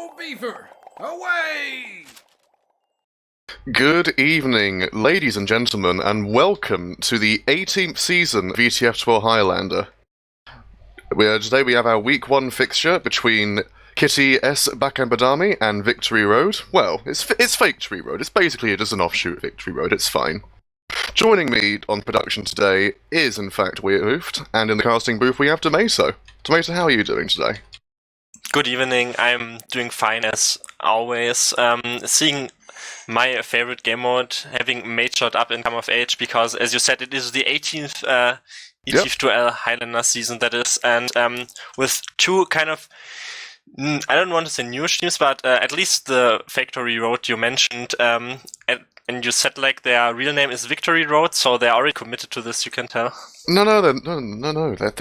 Go Beaver! Away! Good evening, ladies and gentlemen, and welcome to the 18th season of ETF2L Highlander. Today we have our Week 1 fixture between Kiti S Bakenbardami and Faketory Road. Well, it's Faketory Road. It's basically just an offshoot of Faketory Road. It's fine. Joining me on production today is, in fact, Wiethoofd, and in the casting booth we have Domaytoe. Domaytoe, how are you doing today? Good evening, I'm doing fine as always. Seeing my favorite game mode having matured up and come of age, because as you said, it is the 18th ETF2L Highlander season, that is, and with two kind of, I don't want to say newish teams, but at least the Faketory Road you mentioned, and you said like their real name is Faketory Road, so they're already committed to this, you can tell. No, they're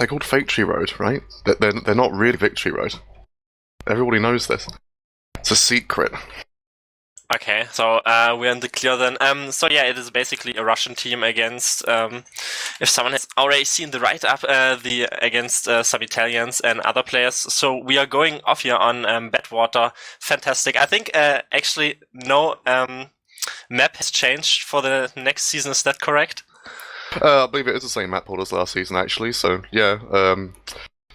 called Faketory Road, right? They're not really Faketory Road. Everybody knows this. It's a secret. Okay, so we're in the clear then. So yeah, it is basically a Russian team against, if someone has already seen the write-up, against some Italians and other players. So we are going off here on Badwater. Fantastic. I think actually no map has changed for the next season. Is that correct? I believe it is the same map pool as last season, actually. So yeah.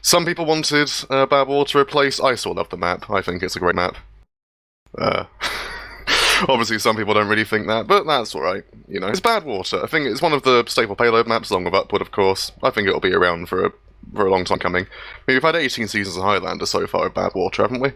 Some people wanted Badwater to replace. I still love the map. I think it's a great map. Obviously, some people don't really think that, but that's alright. You know, it's Badwater. I think it's one of the staple payload maps, along with Upward, of course. I think it'll be around for a long time coming. I mean, we've had 18 seasons of Highlander so far of Badwater, haven't we?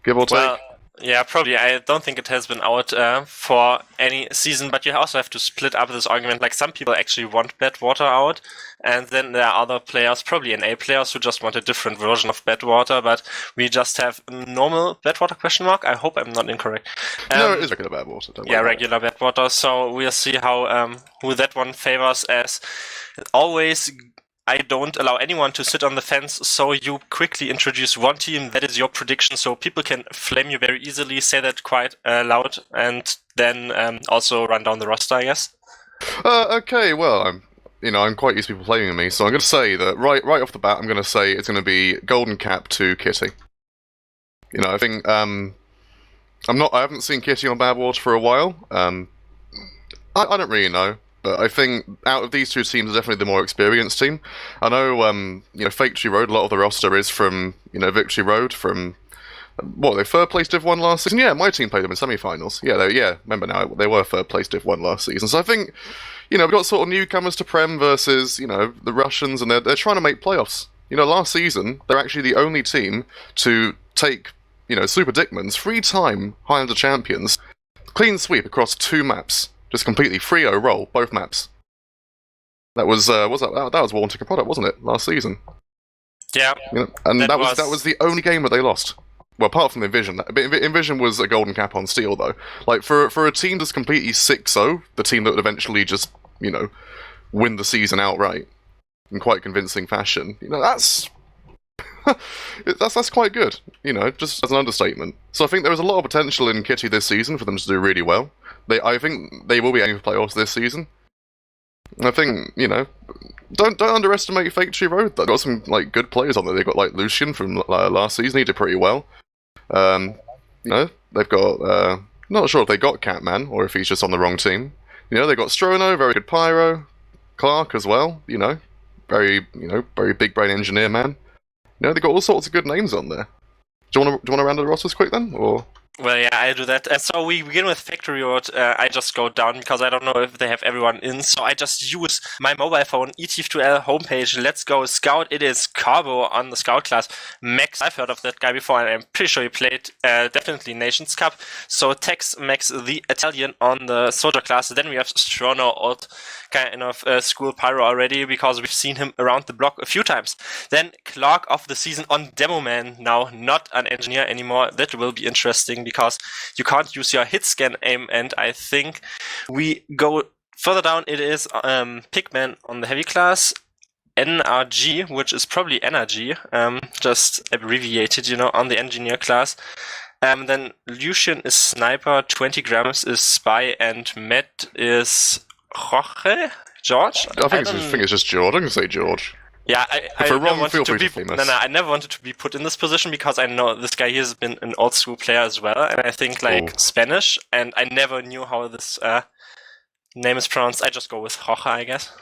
Give or take? Well, yeah, probably. I don't think it has been out for any season, but you also have to split up this argument. Like, some people actually want Badwater out, and then there are other players, probably NA players, who just want a different version of Badwater, but we just have normal Badwater question mark. I hope I'm not incorrect. No, it is regular Badwater. Don't yeah, worry regular Badwater. So we'll see how who that one favors. As always, I don't allow anyone to sit on the fence, so you quickly introduce one team, that is your prediction, so people can flame you very easily, say that quite loud, and then also run down the roster, I guess. Okay, well, I'm quite used to people playing me, so I'm going to say that right off the bat, I'm going to say it's going to be Golden Cap to Kitty. You know, I think, I haven't seen Kitty on Badwater for a while. I don't really know. But I think out of these two teams, definitely the more experienced team. I know, Faketory Road, a lot of the roster is from, Faketory Road, from, they third place Div 1 last season? Yeah, my team played them in semi-finals. Yeah, remember now, they were third place Div 1 last season. So I think, we've got sort of newcomers to Prem versus, the Russians, and they're trying to make playoffs. Last season, they're actually the only team to take, Super Dickmans, 3-time Highlander champions, clean sweep across 2 maps. Just completely 3-0 roll, both maps. That was that was War and Product, wasn't it? Last season. Yeah. And that was the only game that they lost. Well, apart from Envision. Envision was a golden cap on steel, though. Like, for a team that's completely 6-0, the team that would eventually just, win the season outright in quite convincing fashion, that's that's quite good, just as an understatement. So I think there is a lot of potential in Kitty this season for them to do really well. I think they will be aiming for playoffs this season. I think, don't underestimate Faketory Road. They've got some good players on there. They've got Lucian from last season. He did pretty well. They've got not sure if they got Catman or if he's just on the wrong team. They've got Strono, very good pyro, Clark as well. Very big brain engineer man. They've got all sorts of good names on there. Do you want to round the rosters quick then, or? Well, yeah, I do that. And so we begin with Faketory Road. I just go down because I don't know if they have everyone in. So I just use my mobile phone, ETF2L homepage. Let's go Scout. It is Carbo on the Scout class. Max, I've heard of that guy before, and I'm pretty sure he played definitely Nations Cup. So Tex Max, the Italian on the Soldier class. Then we have Strono, old kind of school pyro already, because we've seen him around the block a few times. Then Clark of the season on Demo Man, now not an engineer anymore. That will be interesting, because you can't use your hit scan aim, and I think we go further down. It is Pigman on the heavy class, NRG, which is probably energy, just abbreviated, on the engineer class. Then Lucian is sniper, 20 grams is spy, and Matt is Jorge? George? I think it's just George. I'm going to say George. Yeah, If we're wrong, feel to free be, to flame us. no, I never wanted to be put in this position because I know this guy here has been an old school player as well, and I think like Spanish, and I never knew how this name is pronounced. I just go with Roja, I guess.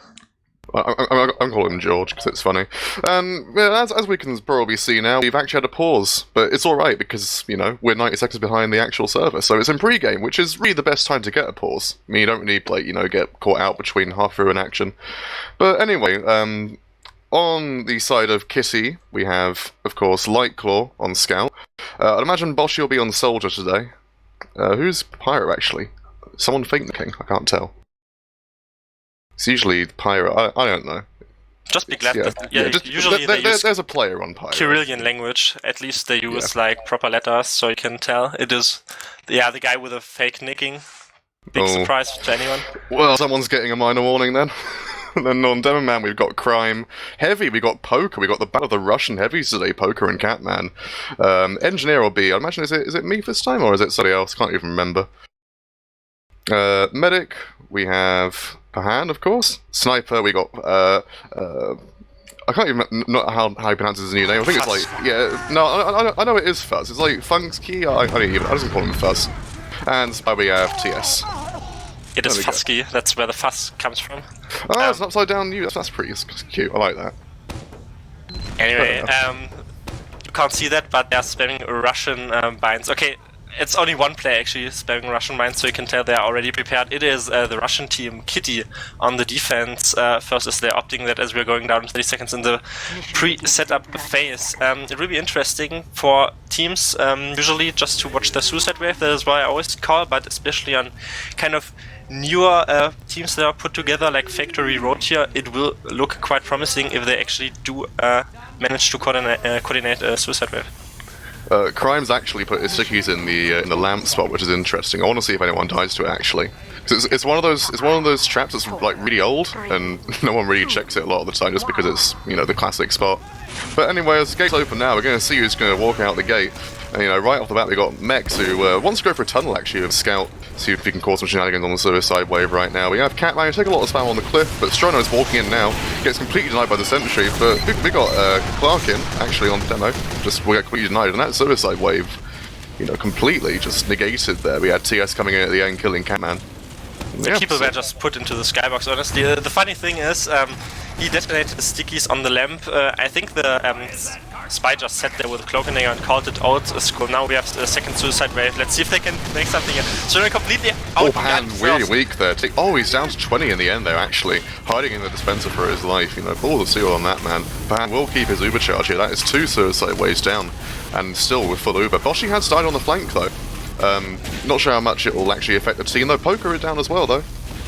I'm calling him George because it's funny. Yeah, as we can probably see now, we've actually had a pause, but it's alright because, you know, we're 90 seconds behind the actual server, so it's in pre-game, which is really the best time to get a pause. I mean, you don't need, like, you know, get caught out between half through an action. But anyway, on the side of Kitty, we have, of course, Lightclaw on Scout. I'd imagine Boshy will be on Soldier today. Who's Pyro, actually? Someone thinking? I can't tell. It's usually Pyro. I don't know. Just be glad that usually there's a player on Pyro. Cyrillian language. At least they use like proper letters, so you can tell it is the guy with a fake nicking. Big surprise to anyone. Well, someone's getting a minor warning then. And then on Demoman we've got Crime. Heavy, we got Poker, we got the battle of the Russian heavies today, Poker and Catman. Engineer will be, I imagine, is it me this time, or is it somebody else? Can't even remember. Medic, we have Pahan, of course. Sniper, we got, I can't even know how he pronounces his new name. I think it's like, I know it is Fuzz. It's like Funky, I just call him Fuzz. And Spy we have TS. It is Fusky, that's where the fuss comes from. Oh, it's an upside down U, that's pretty cute, I like that. Anyway, you can't see that, but they're spamming Russian binds. Okay, it's only one player actually spamming Russian binds, so you can tell they're already prepared. It is the Russian team, Kitty, on the defense. First as they're opting that as we're going down 30 seconds in the pre-setup phase. It will be interesting for teams usually just to watch the suicide wave, that is why I always call, but especially on kind of newer teams that are put together like Faketory Road here, it will look quite promising if they actually do manage to coordinate a suicide wave. Crime's actually put his stickies in the lamp spot, which is interesting. I want to see if anyone dies to it actually. It's one of those traps that's like really old, and no one really checks it a lot of the time just because it's, you know, the classic spot. But anyway, as the gate's open now, we're going to see who's going to walk out the gate. And, you know, right off the bat we got Mex, who wants to go for a tunnel actually with Scout, see if he can cause some shenanigans on the suicide wave right now. We have Catman, who take a lot of spam on the cliff, but Strono is walking in now, gets completely denied by the sentry, but we got Clark in, actually, on demo, we got completely denied, and that suicide wave, you know, completely just negated there. We had TS coming in at the end, killing Catman. The people were just put into the skybox, honestly. The funny thing is, he detonated the stickies on the lamp. I think the Spy just sat there with a cloak in there and called it out. So now we have a second suicide wave. Let's see if they can make something here. So they're completely outgunned. Really weak there. Oh, he's down to 20 in the end there, actually. Hiding in the dispenser for his life. You know, pull the seal on that, man. Pan will keep his Uber charge here. That is 2 suicide waves down. And still with full Uber. Boshy has died on the flank, though. Not sure how much it will actually affect the team, though. Poker is down as well, though.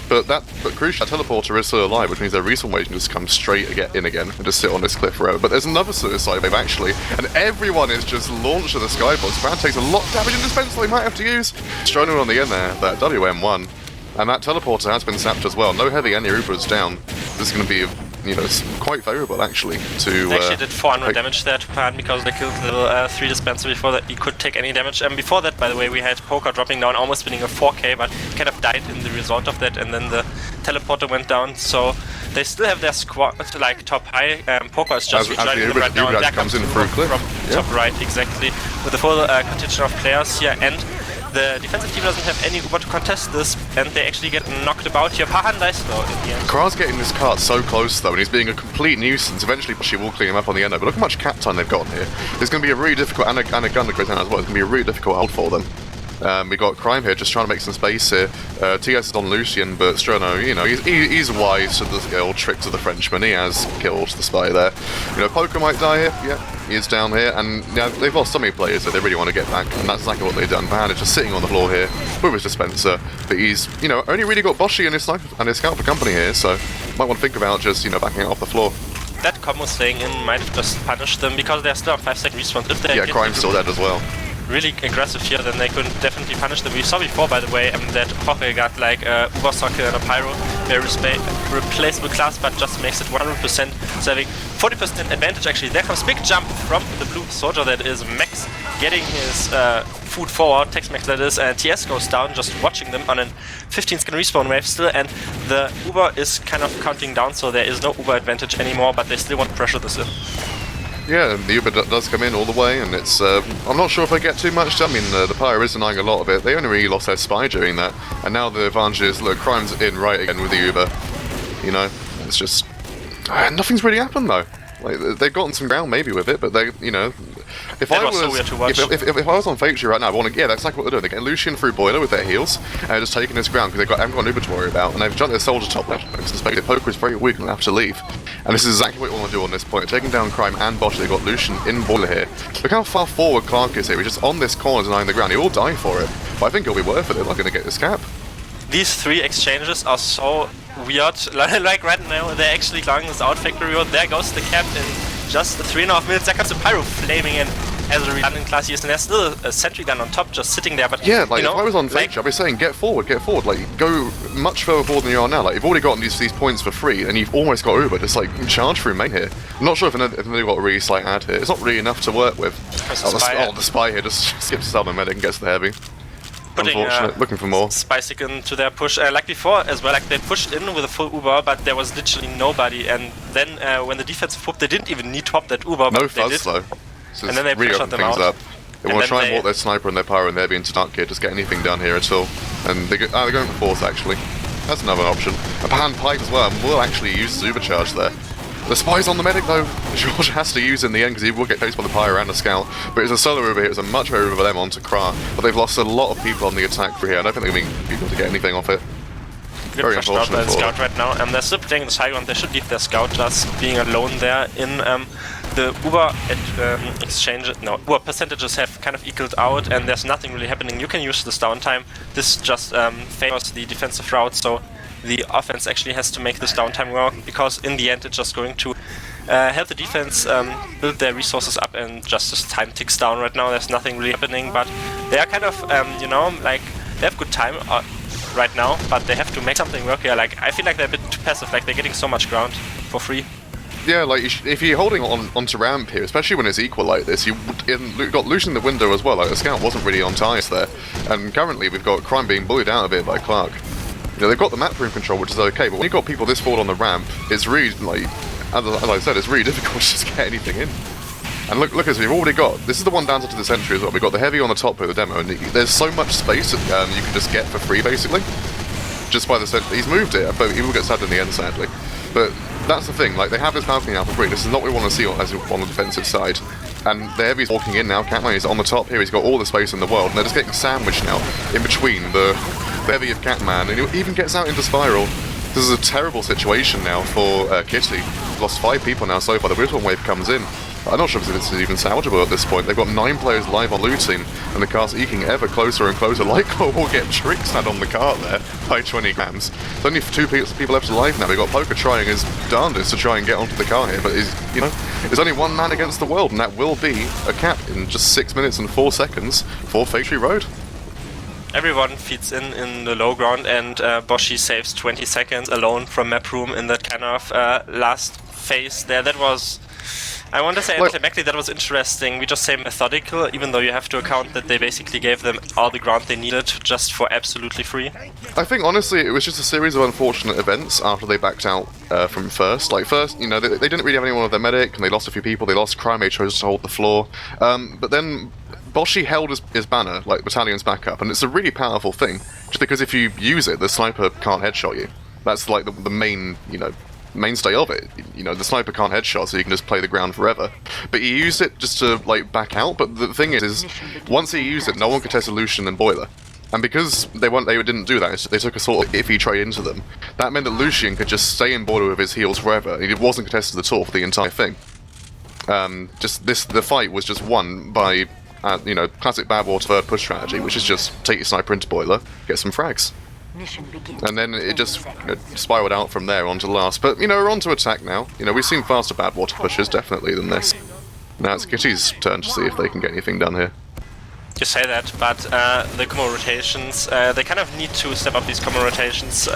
But crucially, that teleporter is still alive, which means their respawn wave can just come straight in again and just sit on this cliff forever. But there's another suicide wave, actually, and everyone is just launched to the skybox. Brad takes a lot of damage in dispenser they might have to use. Strono on the end there, that WM1. And that teleporter has been snapped as well. No heavy, any Uber is down. This is going to be, you know, quite favourable, actually, to... They actually did 400 damage there to Pan because they killed the 3 dispenser before that he could take any damage. And before that, by the way, we had Poker dropping down, almost winning a 4k, but kind of died in the result of that, and then the teleporter went down, so they still have their squad, like, top high. Poker is just rejoining them right now, and there comes in from top right, exactly, with the full contingent of players here, and the defensive team doesn't have any Uber to contest this, and they actually get knocked about here. Pahan dies though in the end. Kraz's getting this cart so close though, and he's being a complete nuisance. Eventually she will clean him up on the end, but look how much cap time they've got here. It's going to be a really difficult, and a gun that goes down as well, it's going to be a really difficult hold for them. We got Crime here just trying to make some space here. TS is on Lucian, but Strono, you know, he's wise to the old tricks of the Frenchman. He has killed the spy there. You know, Poker might die here. Yeah, he is down here, and yeah, they've lost so many players that they really want to get back, and that's exactly what they've done. Van is just sitting on the floor here with his dispenser, but he's, you know, only really got Boshy and his sniper and his scout for company here, so might want to think about just, you know, backing it off the floor. That combo staying in might have just punished them because they're still on 5-second respawns. If they Crime's still dead as well. Really aggressive here, then they could definitely punish them. We saw before, by the way, that Jorge got like a Uber socket and a Pyro. Very replaceable class, but just makes it 100%, so having 40% advantage actually. There comes big jump from the blue soldier, that is Max, getting his food forward, Tex-Mex that is, and TS goes down, just watching them on a 15-second respawn wave still, and the Uber is kind of counting down, so there is no Uber advantage anymore, but they still want to pressure this in. Yeah, the Uber does come in all the way, and it's, I'm not sure if they get too much. I mean, the Pyre is denying a lot of it. They only really lost their spy doing that, and now the advantage is, look, Crime's in right again with the Uber. You know, it's just... nothing's really happened, though. Like, they've gotten some ground maybe with it, but they, you know... If I was on Faketory right now, yeah, that's exactly what they're doing. They're getting Lucian through Boiler with their heals, and they're just taking this ground because they haven't got an Uber to worry about, and they've jumped their soldier top left because the poker is very weak and they have to leave. And this is exactly what you want to do on this point. They're taking down Crime and Bosch. They've got Lucian in Boiler here. Look how far forward Clark is here. He's just on this corner denying the ground. He will die for it, but I think it'll be worth it. They're not going to get this cap. These three exchanges are so weird. Like right now, they're actually clocking this out. Faketory Road. There goes the cap in just 3.5 minutes. There comes the Pyro flaming in as a redundant class use, and there's still a sentry gun on top just sitting there. But yeah, like, you know, if I was on Faketory, I'd be saying get forward, like go much further forward than you are now. Like, you've already gotten these points for free, and you've almost got Uber. Just like charge through main here. I'm not sure if they've got a really slight ad here. It's not really enough to work with. The spy here just skips the medic and gets the heavy. Unfortunate, looking for more. Spy stick into their push, like before as well, like they pushed in with a full Uber, but there was literally nobody, and then when the defensive whoop, they didn't even need to hop that Uber, but no they did. Though. So and then they pressured them out. They want to try and walk their sniper and their Pyro, and they're being stuck here, just get anything done here at all. And they're going for force actually. That's another option. A hand pipe as well, and we'll actually use the Supercharge there. The spy's on the medic though. George has to use in the end because he will get chased by the Pyro and the Scout. But it's a solo over here, it's a much better over for them onto Kra. But they've lost a lot of people on the attack for here. I don't think they're going to be able to get anything off it. Very unfortunate by the Scout right now, and they're still playing this high ground. They should leave their Scout just being alone there in the Uber exchange. No, Uber percentages have kind of equaled out, and there's nothing really happening. You can use this downtime. This just favors the defensive route, so the offense actually has to make this downtime work, because in the end it's just going to help the defense build their resources up, and just this time ticks down right now. There's nothing really happening, but they are kind of, you know, like, they have good time right now, but they have to make something work here. Like, I feel like they're a bit too passive, like they're getting so much ground for free. Yeah, like, if you're holding onto ramp here, especially when it's equal like this, you've got Lucian in the window as well. Like, the Scout wasn't really on ties there, and currently we've got Crime being bullied out a bit by Clark. You know, they've got the map room control, which is okay, but when you've got people this forward on the ramp, it's really, like, as I said, it's really difficult to just get anything in. And look, as we've already got, this is the one down to the Sentry as well. We've got the Heavy on the top with the demo, and there's so much space you can just get for free, basically. Just by the Sentry. He's moved it, but he will get stabbed in the end, sadly. But that's the thing, like, they have this balcony now for free. This is not what we want to see as on the defensive side. And the Heavy's walking in now, Catman is on the top here, he's got all the space in the world, and they're just getting sandwiched now in between the Heavy of Catman, and he even gets out into Spiral. This is a terrible situation now for Kitty. We've lost 5 people now so far. The Wiethoofd wave comes in. I'm not sure if this is even salvageable at this point. They've got 9 players live on loot team, and the car's eking ever closer and closer. Lyko will get tricksed on the cart there by 20 grams. There's only 2 people left alive now. We've got Poker trying his darndest to try and get onto the car here, but there's only one man against the world, and that will be a cap in just 6 minutes and 4 seconds for Faketory Road. Everyone feeds in the low ground, and Boshi saves 20 seconds alone from map room in that kind of last phase there. That was, I want to say anticlimactic, that was interesting. We just say methodical, even though you have to account that they basically gave them all the ground they needed just for absolutely free. I think, honestly, it was just a series of unfortunate events after they backed out from first. Like, first, you know, they didn't really have anyone with their medic, and they lost a few people. They lost Crime, they chose to hold the floor. But then Boshi held his banner, like, battalion's back up, and it's a really powerful thing, just because if you use it, the sniper can't headshot you. That's, like, the main, mainstay of it. The sniper can't headshot, so you can just play the ground forever. But he used it just to, like, back out, but the thing is once he used it, no one could test Lucian and Boiler. And because they didn't do that, they took a sort of iffy trade into them. That meant that Lucian could just stay in Boiler with his heals forever, and it wasn't contested at all for the entire thing. The fight was just won by classic Bad War third push strategy, which is just take your sniper into Boiler, get some frags. And then it just spiraled out from there onto the last. But, we're on to attack now. We've seen faster Bad Water pushes, definitely, than this. Now it's Kitty's turn to see if they can get anything done here. You say that, but the combo rotations, they kind of need to step up these combo rotations.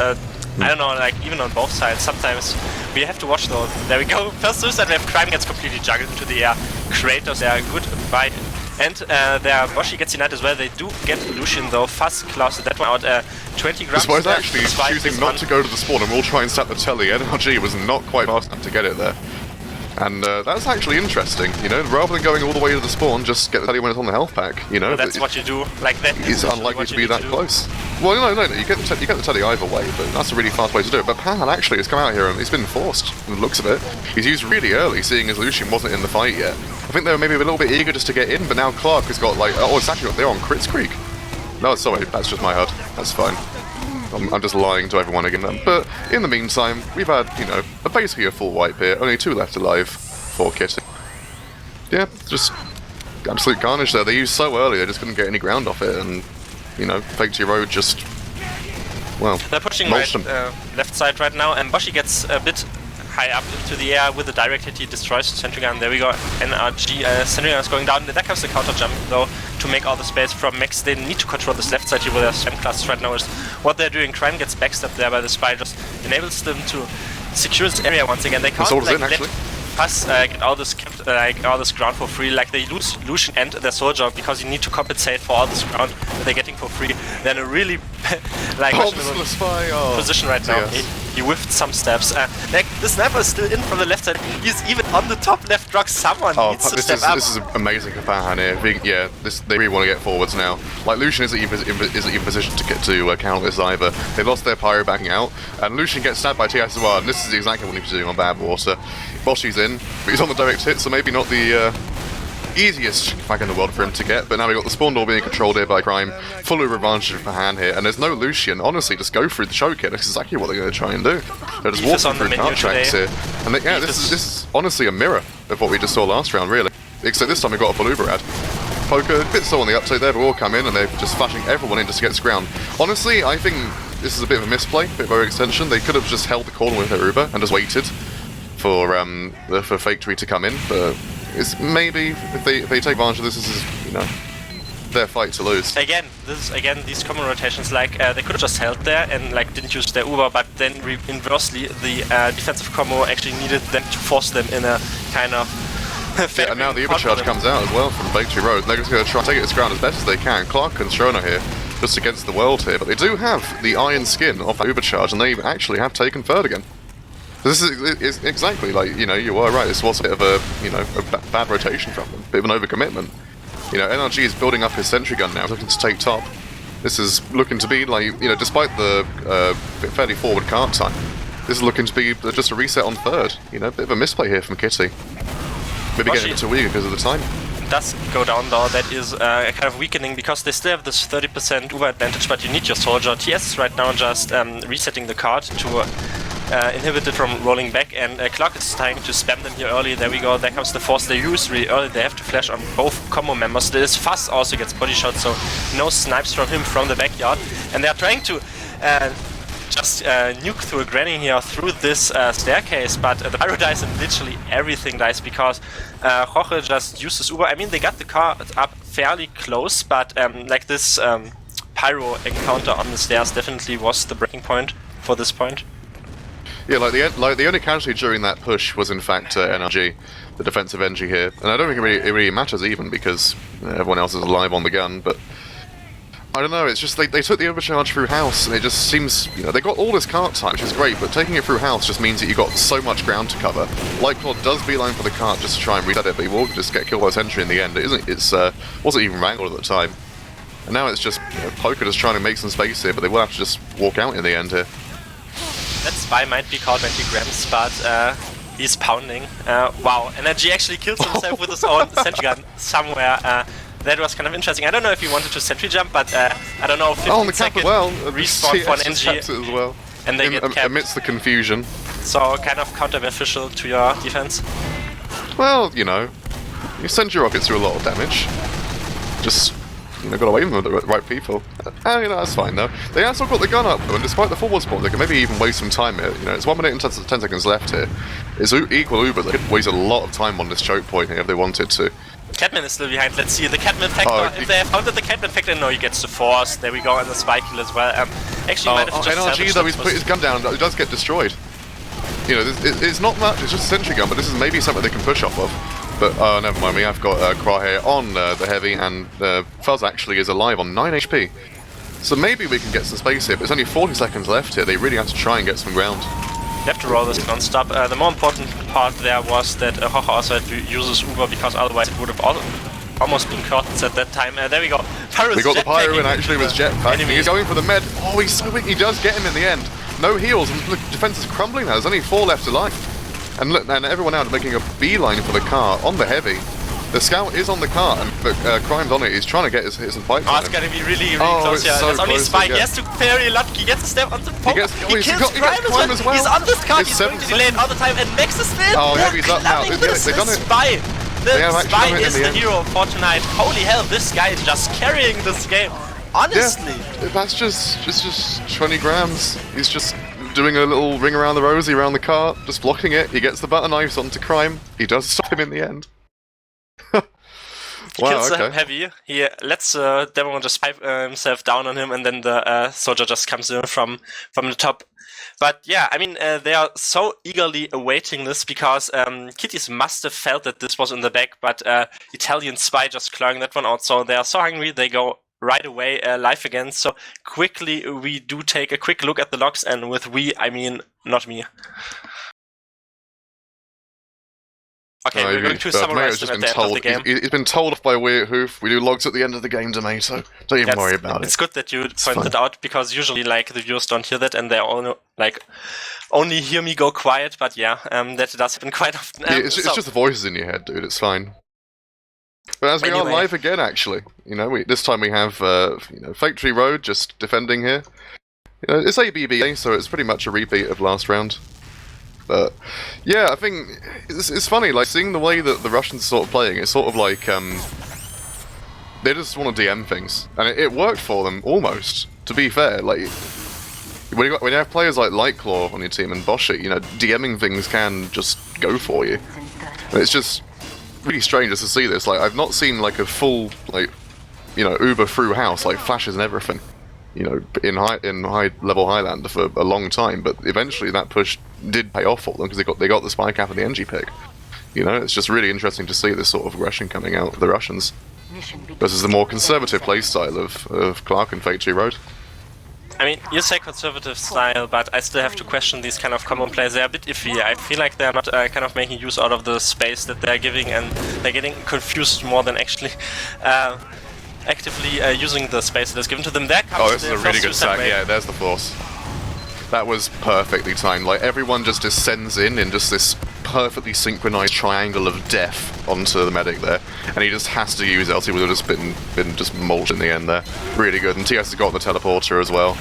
I don't know, like even on both sides, sometimes we have to watch though. There we go. First suicide wave, Crime gets completely juggled into the air. Kratos, they are good by. And their Boshi gets united as well. They do get Lucian though. Fuzz closes that one out. 20 grams. Despite actually choosing not to go to the spawn and we'll try and set the telly, NRG was not quite fast enough to get it there. And that's actually interesting, you know, rather than going all the way to the spawn, just get the telly when it's on the health pack, you know. Well, that's what you do, like that. It's unlikely to be that close. Well, no, you get the telly either way, but that's a really fast way to do it. But Pan actually has come out here and he's been forced, from the looks of it. He's used really early, seeing as Lucian wasn't in the fight yet. I think they were maybe a little bit eager just to get in, but now Clark has got like, oh, it's actually, they're on Crits Creek. No, sorry, that's just my HUD, that's fine. I'm just lying to everyone again. But in the meantime, we've had, you know, basically a full wipe here, only 2 left alive for Kitty. Yeah, just absolute carnage there. They used so early, they just couldn't get any ground off it, and, you know, Faketory Road just, well, they're pushing right, left side right now, and Boshi gets a bit high up into the air with a direct hit. He destroys the sentry gun. There we go. NRG sentry gun is going down. There comes the counter jump though to make all the space from Max. They need to control this left side here with their STEM classes right now. Is what they're doing. Crime gets backstabbed there by the spy, just enables them to secure this area once again. They can't like, let Pass get all this all this ground for free. Like they lose Lucian and their soldier because you need to compensate for all this ground that they're getting for free. They're in a really like position right now. He whiffed some steps. Like the sniper is still in from the left side. He's even on the top left rock. Someone needs to step up. This is amazing for Pan here. Yeah, they really want to get forwards now. Like Lucian isn't even positioned to get to counter this either. They lost their pyro backing out, and Lucian gets stabbed by TS as well. And this is exactly what he was doing on Bad Water. Boshi's in, but he's on the direct hit, so maybe not the easiest flag in the world for him to get. But now we got the spawn door being controlled here by Crime. Full advantage for Han here, and there's no Lucian. Honestly, just go through the choke here. This is exactly what they're going to try and do. They're just walking through cart tracks here. And yeah, this is honestly a mirror of what we just saw last round, really. Except this time we got a full Uberad. Poker, a bit slow on the upside there, but all come in and they're just flashing everyone in just to get this ground. Honestly, I think this is a bit of a misplay, a bit of overextension. They could have just held the corner with their Uber and just waited for Faketory to come in, but it's maybe if they take advantage of this is, you know, their fight to lose. Again, these common rotations, like they could have just held there and like didn't use their Uber, but then inversely the defensive combo actually needed them to force them in a kind of yeah, and now the Uber charge comes out as well from Faketory Road. They're just going to try and take this ground as best as they can. Clark and Shrona here, just against the world here, but they do have the iron skin off that Uber charge, and they actually have taken third again. This is exactly like, you know, you were right, this was a bit of a, you know, a bad rotation from them, bit of an overcommitment. You know, NRG is building up his sentry gun now, looking to take top. This is looking to be like, you know, despite the fairly forward cart time, this is looking to be just a reset on third. You know, a bit of a misplay here from Kitty. Maybe getting too weak because of the time. Does go down though, that is kind of weakening because they still have this 30% Uber advantage, but you need your soldier. TS is right now just resetting the card to inhibit it from rolling back, and Clark is trying to spam them here early. There we go, there comes the force they use really early. They have to flash on both combo members. This Fuzz also gets body shot, so no snipes from him from the backyard. And they are trying to just nuke through a granny here through this staircase, but the pyro dies and literally everything dies because Jorge just uses Uber. I mean, they got the car up fairly close, but like this pyro encounter on the stairs definitely was the breaking point for this point. Yeah, like the only casualty during that push was in fact NRG, the defensive NG here, and I don't think it really matters even because everyone else is alive on the gun. But I don't know, it's just they took the overcharge through house, and it just seems, you know, they got all this cart time, which is great, but taking it through house just means that you got so much ground to cover. Lightclaw does beeline for the cart just to try and reset it, but he will just get killed by sentry in the end. It's wasn't even wrangled at the time, and now it's just, you know, Poker just trying to make some space here, but they will have to just walk out in the end here. That spy might be called 20 grams, but he's pounding. Wow, NRG actually kills himself with his own sentry gun somewhere. That was kind of interesting. I don't know if he wanted to sentry jump, but I don't know, 15-second respawn for an NG, as well. And they get capped. Amidst the confusion. So kind of counter-beneficial to your defense. Well, you know, your sentry rockets do a lot of damage. Just, you know, got away from the right people. You know, that's fine though. They also got the gun up, and despite the forward spawn, they can maybe even waste some time here. You know, it's 1 minute and 10 seconds left here. It's equal Uber. They could waste a lot of time on this choke point here if they wanted to. Catman is still behind. Let's see the Catman factor. If they have founded the Catman factor, no, he gets the force. There we go, and the spike kill as well. Actually, might have just NRG though, he's put his gun down. It does get destroyed. You know, it's not much. It's just a sentry gun, but this is maybe something they can push off of. But never mind. We have got Kra here on the heavy, and Fuzz actually is alive on 9 HP. So maybe we can get some space here. But it's only 40 seconds left here. They really have to try and get some ground. You have to roll this non-stop. The more important part there was that Hocha also had to use his Uber, because otherwise it would have almost been caught at that time. There we go. We got the Pyro in actually with jetpack. He's going for the med. Oh, he's so weak. He does get him in the end. No heals, and the defense is crumbling now. There's only 4 left alive. And look, and everyone out making a beeline for the car on the heavy. The scout is on the car, but Crime's on it. He's trying to get his fight. Oh, it's gonna be really close here. So There's only close Spike. He has to parry a lot. He gets a step on the poke. He kills Crime as well. He's on this car. He's going to delay it all the time. And Max is in. Oh, Heavy's up now. They've done it. Spy. The Spy is the hero for tonight. Holy hell, this guy is just carrying this game. Honestly. Yeah, that's just 20 grams. He's just doing a little ring around the rosy around the car, just blocking it. He gets the butter knives onto Crime. He does stop him in the end. He kills him heavy. He lets Demon just pipe himself down on him, and then the soldier just comes in from the top. But yeah, I mean, they are so eagerly awaiting this, because Kitties must have felt that this was in the back, but Italian Spy just clawing that one out. So they are so hungry, they go right away live again. So quickly, we do take a quick look at the logs, and with we, I mean not me. Okay, we're going to summarize them at the end of the game. He's been told off by Wiethoofd. We do logs at the end of the game, Domaytoe. Don't even worry about it. It's good that you pointed out, because usually, like, the viewers don't hear that, and they only hear me go quiet. But yeah, that does happen quite often. It's just the voices in your head, dude. It's fine. But as we are live again, actually, you know, this time we have Faketory Road just defending here. You know, it's ABBA, so it's pretty much a repeat of last round. But yeah, I think it's funny, like, seeing the way that the Russians are sort of playing. It's sort of like they just want to DM things, and it worked for them almost. To be fair, like when you have players like Lightclaw on your team and Boschit, you know, DMing things can just go for you. And it's just really strange just to see this. Like, I've not seen like a full, like, you know, Uber through house, like flashes and everything, you know, in high level Highlander for a long time. But eventually that push did pay off for them, because they got the spike after the NG pick. You know, it's just really interesting to see this sort of aggression coming out of the Russians versus the more conservative playstyle of Clark and Faketory Road. I mean, you say conservative style, but I still have to question these kind of common plays. They're a bit iffy. I feel like they're not kind of making use out of the space that they're giving, and they're getting confused more than actually actively using the space that is given to them. There comes this is a really good sack. Yeah, there's the force. That was perfectly timed. Like, everyone just descends in just this perfectly synchronized triangle of death onto the medic there, and he just has to use it, else he would have just been just mulched in the end there. Really good. And TS has got the teleporter as well.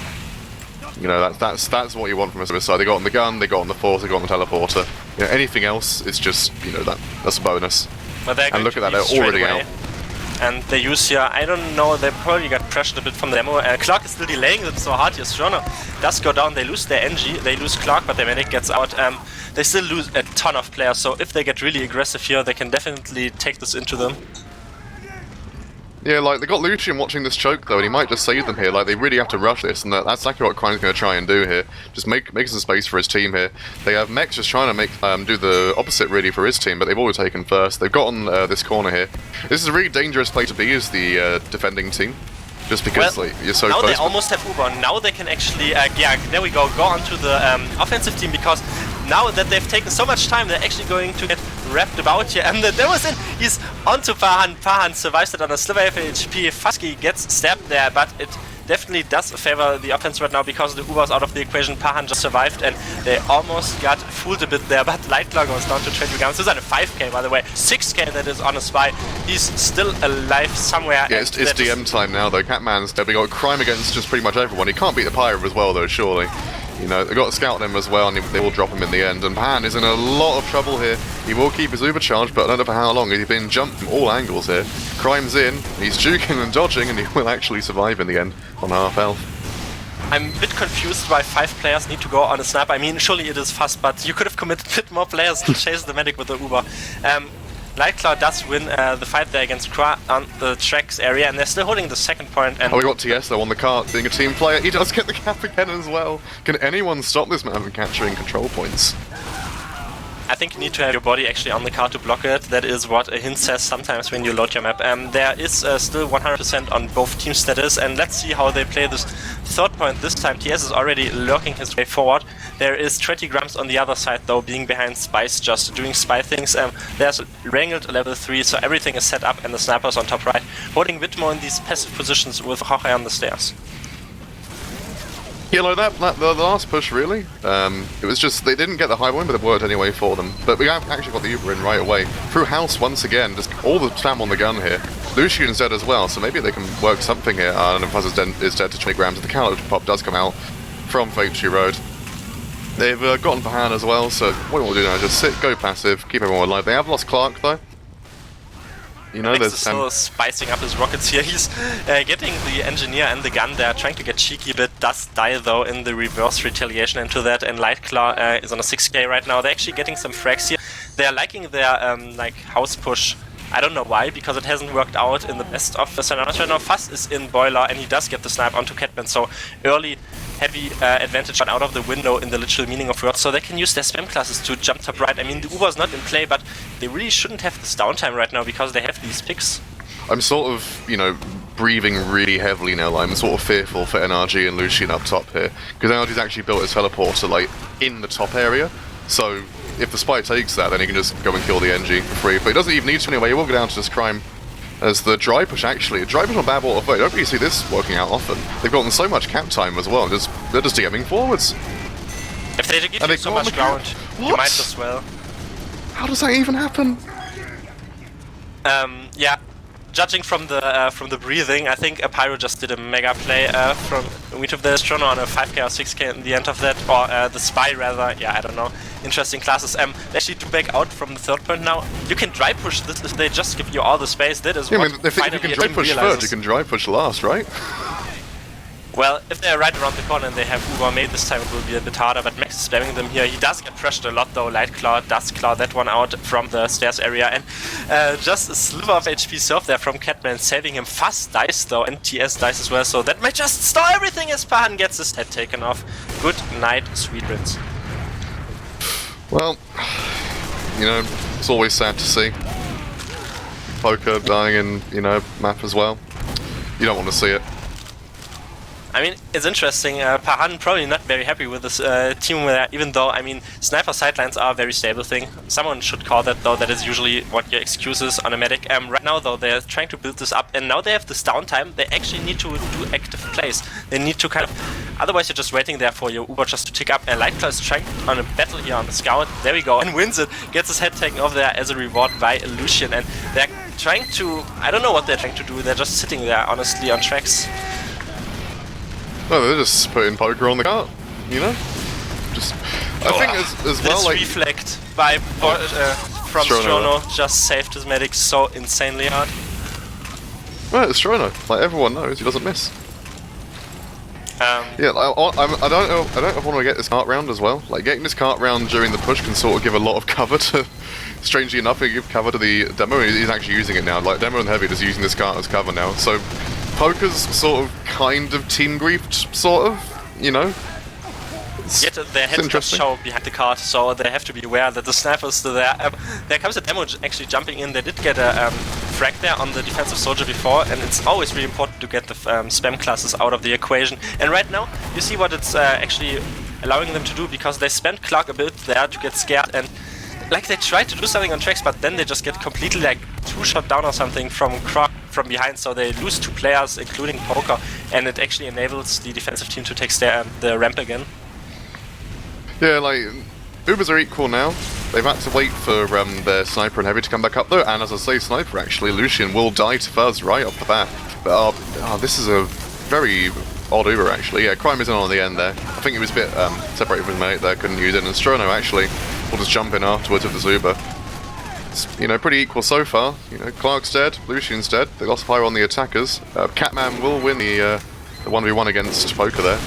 You know, that's what you want from a service side. They got on the gun, they got on the force, they got on the teleporter. You know, anything else is just, you know, that's a bonus. And look at that, they're already out. And they use here, I don't know, they probably got pressured a bit from the demo. Clark is still delaying them so hard here. Strono does go down, they lose their NG, they lose Clark, but their medic gets out. They still lose a ton of players, so if they get really aggressive here, they can definitely take this into them. Yeah, like, they got Lucian watching this choke though, and he might just save them here. Like, they really have to rush this, and that's exactly what Crime's going to try and do here. Just make some space for his team here. They have Mex just trying to do the opposite really for his team, but they've always taken first. They've gotten this corner here. This is a really dangerous play to be as the defending team. Just because, well, like, you're so now close. They almost have Uber. Now they can actually, yeah, there we go onto the offensive team, because now that they've taken so much time, they're actually going to get wrapped about here. And there was he's onto Pahan. Pahan survives it on a sliver of HP. Fusky gets stabbed there, but it definitely does favor the offense right now, because the Uber's out of the equation. Pahan just survived, and they almost got fooled a bit there, but Lightclaw goes down to 20 grams. This is at a 5k, by the way. 6k that is on a Spy. He's still alive somewhere. Yeah, it's DM time now, though. Catman's dead. We got Crime against just pretty much everyone. He can't beat the Pyro as well, though, surely. You know, they got to scout him as well, and they will drop him in the end. And Pahan is in a lot of trouble here. He will keep his Uber charge, but I don't know for how long. He's been jumped from all angles here. Crime's in, he's juking and dodging, and he will actually survive in the end on half health. I'm a bit confused why 5 players need to go on a sniper. I mean, surely it is fast, but you could have committed a bit more players to chase the medic with the Uber. Lightclaw does win the fight there against Kra on the tracks area, and they're still holding the second point. And we got TS though on the cart, being a team player. He does get the cap again as well. Can anyone stop this man from capturing control points? I think you need to have your body actually on the card to block it. That is what a hint says sometimes when you load your map. There is still 100% on both team status, and let's see how they play this third point this time. TS is already lurking his way forward. There is 20 grams on the other side though, being behind Spice, just doing spy things. There's Wrangled level 3, so everything is set up, and the sniper's on top right, holding Wiethoofd in these passive positions with Jorge on the stairs. Yeah, like the last push, really. It was just, they didn't get the high one, but it worked anyway for them. But we have actually got the Uber in right away. Through house once again, just all the spam on the gun here. Lucian's dead as well, so maybe they can work something here. And Fuzz is dead to 20 grams, and the counter pop does come out from Faketory Road. They've gotten Py-bun as well, so what we'll do now is just sit, go passive, keep everyone alive. They have lost Clark though. You know, Max is still spicing up his rockets here. He's getting the engineer and the gun there, trying to get cheeky, but does die though in the reverse retaliation into that. And Lightclaw is on a 6k right now. They're actually getting some frags here. They're liking their like house push. I don't know why, because it hasn't worked out in the best of the scenarios right now. Fuzz is in Boiler, and he does get the snipe onto Catman, so early heavy advantage out of the window in the literal meaning of words, so they can use their spam classes to jump top right. I mean, the Uber's not in play, but they really shouldn't have this downtime right now because they have these picks. I'm sort of, you know, breathing really heavily now. Like, I'm sort of fearful for NRG and Lucian up top here, because NRG's actually built his teleporter like in the top area, so if the spy takes that, then he can just go and kill the NG for free. But he doesn't even need to anyway. He will go down to this crime as the dry push, actually. A dry push on bad water flow. You don't really see this working out often. They've gotten so much cap time as well. They're just DMing forwards. If they give you so much ground, you might as well. How does that even happen? Yeah. Judging from the breathing, I think a Pyro just did a mega play from Wiethoofd. There's Strono on a 5k or 6k in the end of that, or the Spy rather. Yeah, I don't know. Interesting classes. They actually do back out from the third point now. You can dry push this if they just give you all the space. That is what I mean, if you can dry push first, you can dry push last, right? Well, if they're right around the corner and they have Uber, maybe this time it will be a bit harder, but Max is spamming them here. He does get pressured a lot though. Lightclaw does claw that one out from the stairs area, and just a sliver of HP served there from Catman, saving him. Fuzz dies though, and TS dies as well, so that might just stall everything as Py-bun gets his head taken off. Good night, sweet dreams. Well, you know, it's always sad to see. Poker dying in, you know, map as well. You don't want to see it. I mean, it's interesting. Py-bun probably not very happy with this team there, even though, I mean, sniper sidelines are a very stable thing. Someone should call that, though. That is usually what your excuse is on a medic. Right now, though, they're trying to build this up, and now they have this downtime. They actually need to do active plays. They need to kind of... Otherwise, you're just waiting there for your Uber just to tick up. And Lightclaw is trying on a battle here on the scout. There we go, and wins it. Gets his head taken off there as a reward by Lucian. And they're trying to... I don't know what they're trying to do. They're just sitting there, honestly, on tracks. No, they're just putting poker on the cart, you know? Just, I think as well, like... reflect by from Strono just saved his medic so insanely hard. Right, it's Strono. Like, everyone knows he doesn't miss. Yeah, I don't know if I want to get this cart round as well. Like, getting this cart round during the push can sort of give a lot of cover to... Strangely enough, it give cover to the demo. He's actually using it now. Like, demo and heavy is using this cart as cover now. So, poker's sort of, kind of team griefed, sort of, you know? Yet their heads just show behind the cart, so they have to be aware that the sniper's still there. There comes a demo actually jumping in. They did get a frag there on the defensive soldier before, and it's always really important to get the spam classes out of the equation. And right now, you see what it's actually allowing them to do, because they spent Clark a bit there to get scared, and like they tried to do something on tracks, but then they just get completely like two-shot down or something from Clark from behind, so they lose two players, including Poker, and it actually enables the defensive team to take the ramp again. Yeah, like, Ubers are equal now. They've had to wait for their Sniper and Heavy to come back up though, and as I say, Sniper actually, Lucian will die to Fuzz right off the bat. But this is a very odd Uber actually. Yeah, Crime isn't on the end there. I think he was a bit separated from his mate there, couldn't use it, and Strono actually will just jump in afterwards with this Uber. It's, you know, pretty equal so far. You know, Clark's dead, Lucian's dead, they lost fire on the attackers. Catman will win the 1v1 against Poker there.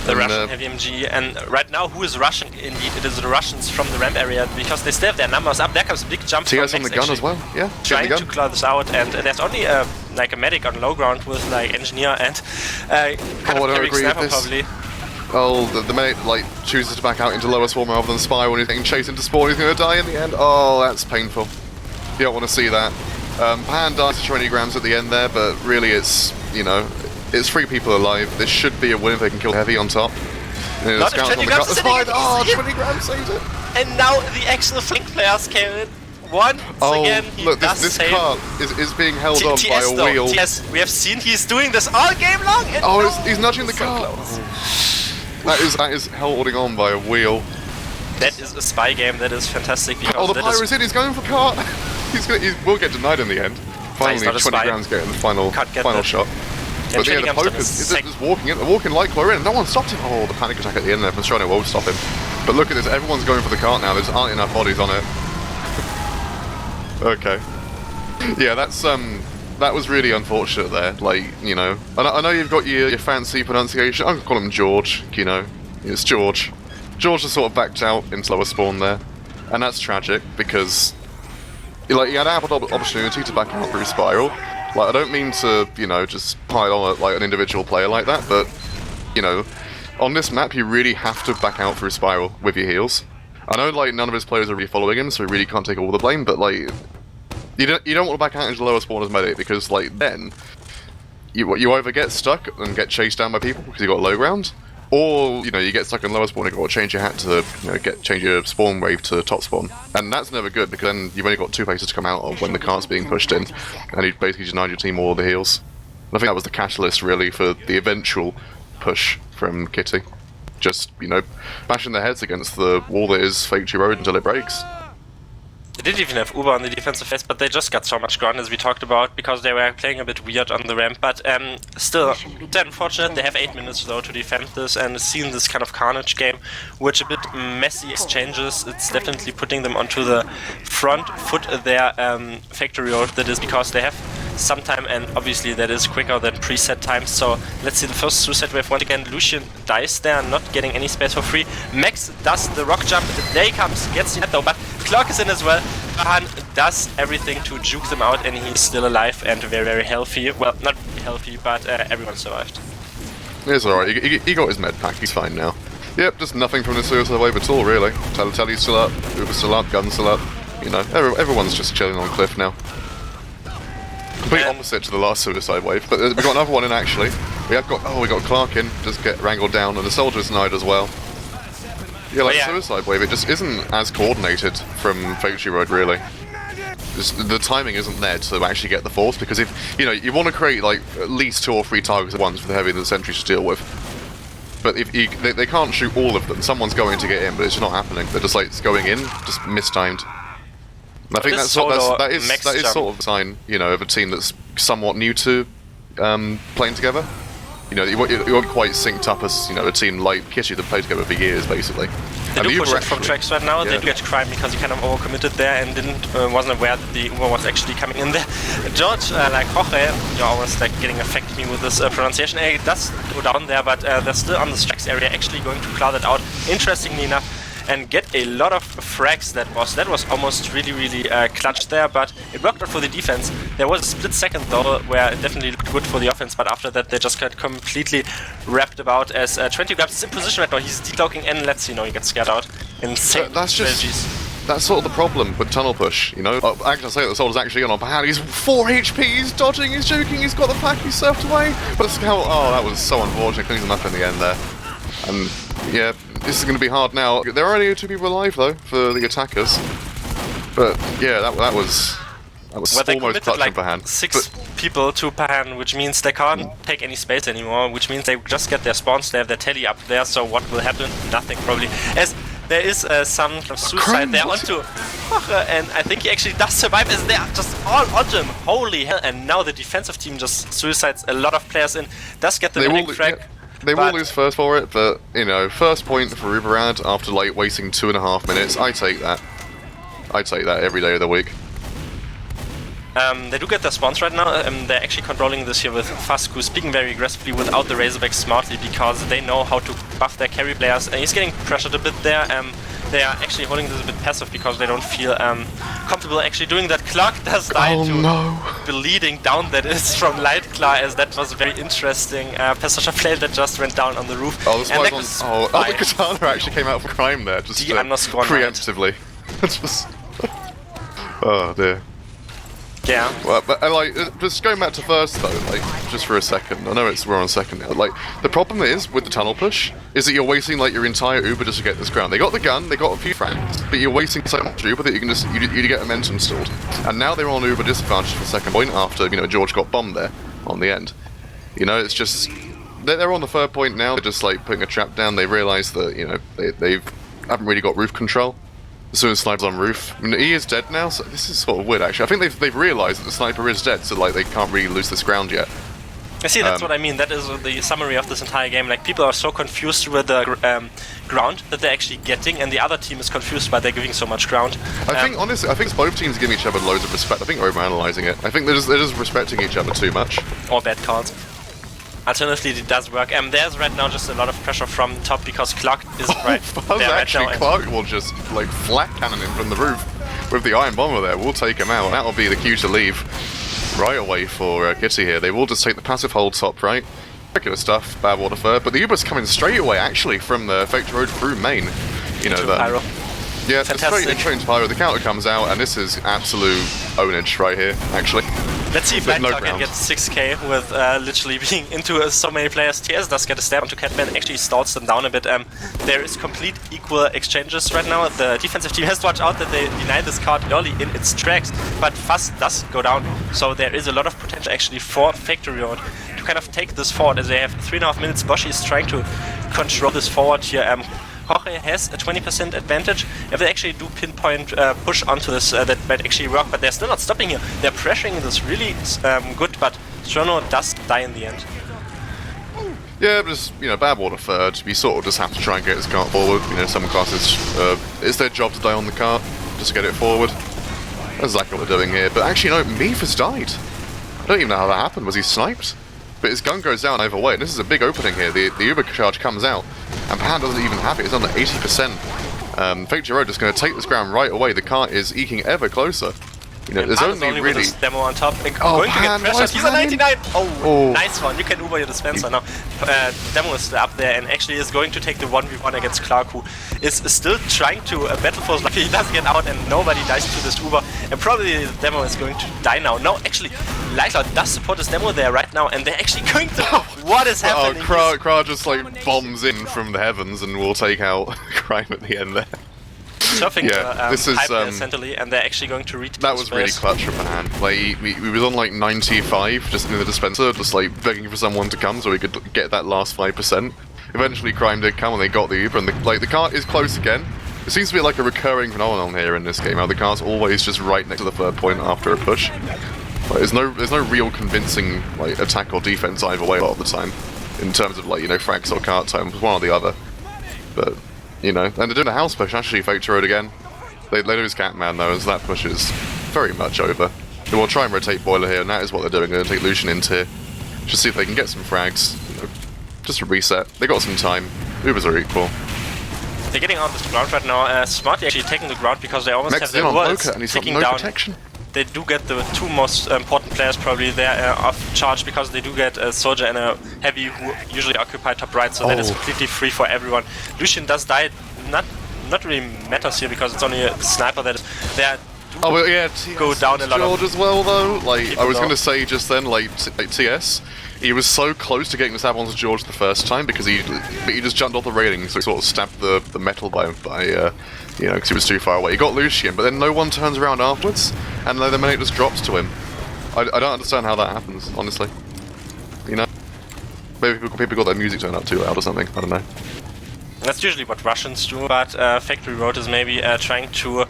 The Russian heavy MG, and right now who is rushing? Indeed, it is the Russians from the ramp area because they still have their numbers up. There comes a big jump. TS on the gun as well. Yeah, trying to clear this out, and there's only like a medic on low ground with like engineer and kind of carrying sniper probably. Oh, the medic like chooses to back out into lower spawn rather than spiral, and he's getting chased into spawn. He's going to die in the end. Oh, that's painful. You don't want to see that. Pan dies to 20 grams at the end there, but really it's, you know, it's 3 people alive. This should be a win if they can kill heavy on top. Not if 20 grams is sitting. Oh, 20 grams saves it. And now the actual flank players came in. Once again, he look, does this save. car is being held on by a wheel. TS, we have seen he's doing this all game long. And he's nudging the car. That is holding on by a wheel. That is a spy game. That is fantastic. The Pyro's in. He's going for car. He will get denied in the end. Finally, 20 grams getting the final shot. But yeah, the Pope is just walking like we're in. No one stopped him. Oh, the panic attack at the end there from Strano won't stop him. But look at this. Everyone's going for the cart now. There aren't enough bodies on it. Okay. Yeah, that was really unfortunate there. Like, you know, I know you've got your fancy pronunciation. I'm gonna call him George. You know, it's George. George just sort of backed out into lower spawn there, and that's tragic because, like, he had ample opportunity to back out through spiral. Like, I don't mean to, you know, just pile on like an individual player like that, but, you know, on this map you really have to back out through spiral with your heals. I know, like, none of his players are really following him, so he really can't take all the blame, but, like, you don't want to back out into lower spawn as medic, because, like, then you either get stuck and get chased down by people because you got low ground, or, you know, you get stuck in lower spawn and you've got to change your hat to, you know, change your spawn wave to top spawn. And that's never good, because then you've only got 2 places to come out of when the cart's being pushed in, and you basically denied your team all the heals. And I think that was the catalyst, really, for the eventual push from Kitty. Just, you know, bashing their heads against the wall that is Faketory Road until it breaks. They didn't even have Uber on the defensive phase, but they just got so much ground, as we talked about, because they were playing a bit weird on the ramp. But still, they're unfortunate. They have 8 minutes, though, to defend this, and seeing this kind of carnage game, which a bit messy exchanges, it's definitely putting them onto the front foot there, Faketory Road. That is because they have some time, and obviously that is quicker than preset times. So let's see the first suicide wave once again. Lucian dies there, not getting any space for free. Max does the rock jump, there he comes, gets the head though, but Clock is in as well. Bahan does everything to juke them out, and he's still alive and very, very healthy. Well, not healthy, but everyone survived. It's alright, he got his med pack, he's fine now. Yep, just nothing from the suicide wave at all, really. Telly's still up, Uber's still up, Gun's still up. You know, everyone's just chilling on cliff now. Complete opposite to the last suicide wave, but we've got another one in actually. We got Clark in, just get wrangled down, and the soldier's denied as well. Yeah, like suicide wave, it just isn't as coordinated from Faketory Road really. The timing isn't there to actually get the force, because if you know you want to create like at least 2 or 3 targets at once for the heavy and the sentries to deal with. But if they can't shoot all of them, someone's going to get in, but it's just not happening. They're just like going in, just mistimed. And I think that is sort of a sign, you know, of a team that's somewhat new to playing together. You know, you aren't quite synced up as, you know, a team like Kitty that played together for years, basically. They do push it from tracks right now. Yeah. They do get crime because he kind of overcommitted there and wasn't aware that the Uber was actually coming in there. George, like Jorge, you're always like getting affected me with this pronunciation. It does go down there, but they're still on the tracks area, actually going to clear that out. Interestingly enough, and get a lot of frags. That was almost really clutch there, but it worked out for the defense. There was a split second though where it definitely looked good for the offense, but after that they just got completely wrapped about as 20 grabs in position right now. He's decloaking and let's see, he gets scared out. Insane strategies. That's sort of the problem with tunnel push, you know. Actually, I say that the soldier's actually on Bahan. He's 4 HP, he's dodging, he's joking, he's got the pack, he's surfed away. But the scout, that was so unfortunate, cleans him up in the end there. And yeah, this is going to be hard now. There are only 2 people alive though for the attackers. But yeah, that was almost clutch like from Bahan. 6 people to Bahan, which means they can't take any space anymore, which means they just get their spawns, they have their telly up there, so what will happen? Nothing probably. As there is some kind of suicide there onto Jorge, and I think he actually does survive as they are just all onto him. Holy hell, and now the defensive team just suicides a lot of players in, does get the medic frag. They will lose first for it, but, you know, first point for Uberad after, like, wasting 2.5 minutes, I take that. I take that every day of the week. They do get their spawns right now. They're actually controlling this here with Fasku, speaking very aggressively without the Razorbacks smartly because they know how to buff their carry players. And he's getting pressured a bit there. They are actually holding this a bit passive because they don't feel comfortable actually doing that. Clark does die to bleeding down that is from Lightclaw, as that was a very interesting passenger play that just went down on the roof. Oh, the Katana actually came out for crime there, just preemptively. Just oh dear. Yeah. Well, but like, just going back to first though, like, just for a second. I know we're on second now. Like, the problem is with the tunnel push is that you're wasting like your entire Uber just to get this ground. They got the gun, they got a few frags, but you're wasting so much Uber that you can just you get momentum stalled. And now they're on Uber disadvantage for the second point after George got bombed there on the end. It's just they're on the third point now. They're just like putting a trap down. They realise that they haven't really got roof control. As soon as Sniper's on roof, I mean, he is dead now, so this is sort of weird actually. I think they've realised that the Sniper is dead, so like they can't really lose this ground yet. I see, that's what I mean. That is the summary of this entire game. Like, people are so confused with the ground that they're actually getting, and the other team is confused by they're giving so much ground. I think honestly, both teams are giving each other loads of respect. I think we're overanalyzing it. I think they're just respecting each other too much. Or bad calls. Alternatively, it does work. There's right now just a lot of pressure from the top because Clark is right there actually, right now. Clark will just like flat cannon him from the roof with the Iron Bomber there. We'll take him out. That'll be the cue to leave right away for Kitty here. They will just take the passive hold top right. Regular stuff, Badwater third, but the Uber's coming straight away actually from the Faketory Road through main. Pyro. Yeah, straight into Pyro. The counter comes out, and this is absolute ownage right here, actually. Let's see if Lightclaw can get 6k with literally being into so many players. TS does get a stab onto Catman, actually stalls them down a bit. There is complete equal exchanges right now. The defensive team has to watch out that they deny this card early in its tracks, but Fuzz does go down, so there is a lot of potential actually for Faketory Road to kind of take this forward, as they have 3.5 minutes. Boshi is trying to control this forward here. Jorge has a 20% advantage. If they actually do pinpoint push onto this, that might actually work, but they're still not stopping here. They're pressuring this really good, but Strono does die in the end. Yeah, just, Badwater third. We sort of just have to try and get his cart forward. Some classes, it's their job to die on the cart, just to get it forward. That's exactly what we're doing here. But actually, Meath has died. I don't even know how that happened. Was he sniped? But his gun goes down overweight, and this is a big opening here. The Uber charge comes out, and Pan doesn't even have it. It's under 80%. Faketory Road is going to take this ground right away. The cart is eking ever closer. There's only really... with this demo on top. Going to get pressured. He's a 99! Oh, nice one. You can Uber your dispenser now. Demo is up there and actually is going to take the 1v1 against Clark, who is still trying to battle for his life. He does get out and nobody dies to this Uber. And probably the demo is going to die now. No, actually, Lightclaw does support this demo there right now, and they're actually going to... What is happening? Kra just like bombs in from the heavens and will take out Crime at the end there. Surfing this is essentially, and they're actually going to retake. That was really clutch from Pan. Like we was on like 95 just in the dispenser, just like begging for someone to come so we could get that last 5%. Eventually, Crime did come and they got the Uber, and the cart is close again. It seems to be like a recurring phenomenon here in this game. How the cart's always just right next to the third point after a push. Like, there's no real convincing like attack or defense either way a lot of the time, in terms of like frags or cart time, one or the other. But and they're doing a house push, actually, Faketory Road again. They lose Catman, though, as that push is very much over. They will try and rotate Boiler here, and that is what they're doing. They're going to take Lucian into here. Just see if they can get some frags. Just a reset. They got some time. Ubers are equal. They're getting on this ground right now. Smartly actually taking the ground because they almost have their worlds taking down. Protection. They do get the two most important players probably there off charge, because they do get a soldier and a heavy who usually occupy top right, so that is completely free for everyone. Lucian does die, not really matters here because it's only a sniper that is there. Go down a lot. George as well though. Like I was going to say just then, like TS, he was so close to getting the stab onto George the first time because he just jumped off the railing, so he sort of stabbed the metal by because he was too far away. He got Lucian, but then no one turns around afterwards, and the minute just drops to him. I don't understand how that happens, honestly. Maybe people got their music turned up too loud or something. I don't know. That's usually what Russians do, but Faketory Road is maybe trying to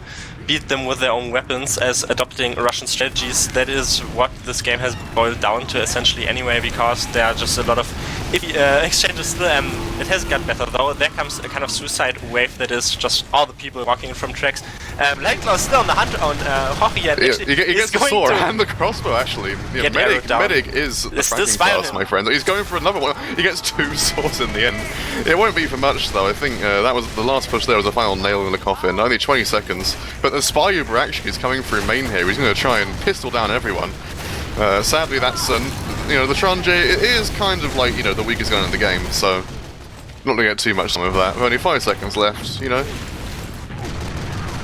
beat them with their own weapons as adopting Russian strategies. That is what this game has boiled down to essentially anyway, because there are just a lot of if he exchanges still, it has got better though. There comes a kind of suicide wave that is just all the people walking from tracks. Lightclaw is still on the hunt on Hockey, and he gets the sword and the crossbow actually. Yeah, medic is the fracking class, my friend. He's going for another one. He gets 2 swords in the end. It won't be for much though. I think that was the last push there was a final nail in the coffin. Only 20 seconds. But the Spy Uber actually is coming through main here. He's going to try and pistol down everyone. Sadly, that's the Trange is kind of like the weakest gun in the game, so not gonna get too much time of that. Only 5 seconds left,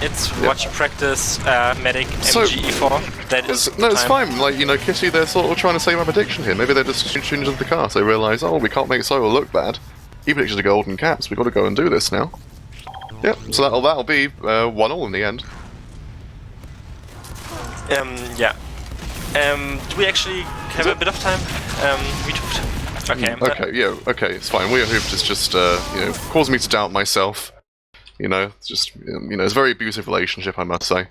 It's watch you practice medic MGE4. That is it's fine. Like Kitty, they're sort of trying to save my prediction here. Maybe they're just tuned into the cast. They realise, oh, we can't make Solo look bad. He predicted a golden caps. We've got to go and do this now. Yep. So that'll be 1-1 in the end. Yeah. Do we actually have a bit of time? Wiethoofd. Okay. Okay, it's fine. Wiethoofd is just, caused me to doubt myself. It's just, it's a very abusive relationship, I must say.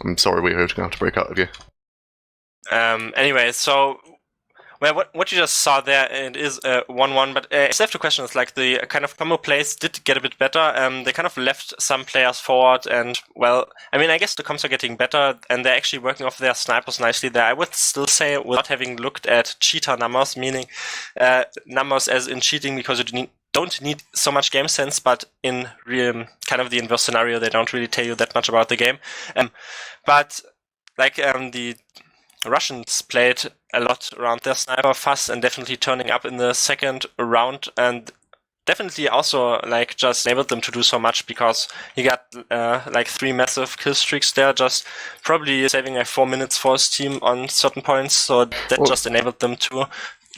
I'm sorry, Wiethoofd, gonna have to break up with you. Anyway, so what you just saw there, it is 1-1, but I still have 2 questions. Like the kind of combo plays did get a bit better. They kind of left some players forward, and I guess the comps are getting better, and they're actually working off their snipers nicely there. I would still say, without having looked at cheater numbers, meaning numbers as in cheating, because you don't need so much game sense, but in real kind of the inverse scenario, they don't really tell you that much about the game. But the Russians played a lot around their sniper fuss and definitely turning up in the second round, and definitely also just enabled them to do so much, because he got 3 massive kill streaks there, just probably saving 4 minutes for his team on certain points, so that just enabled them to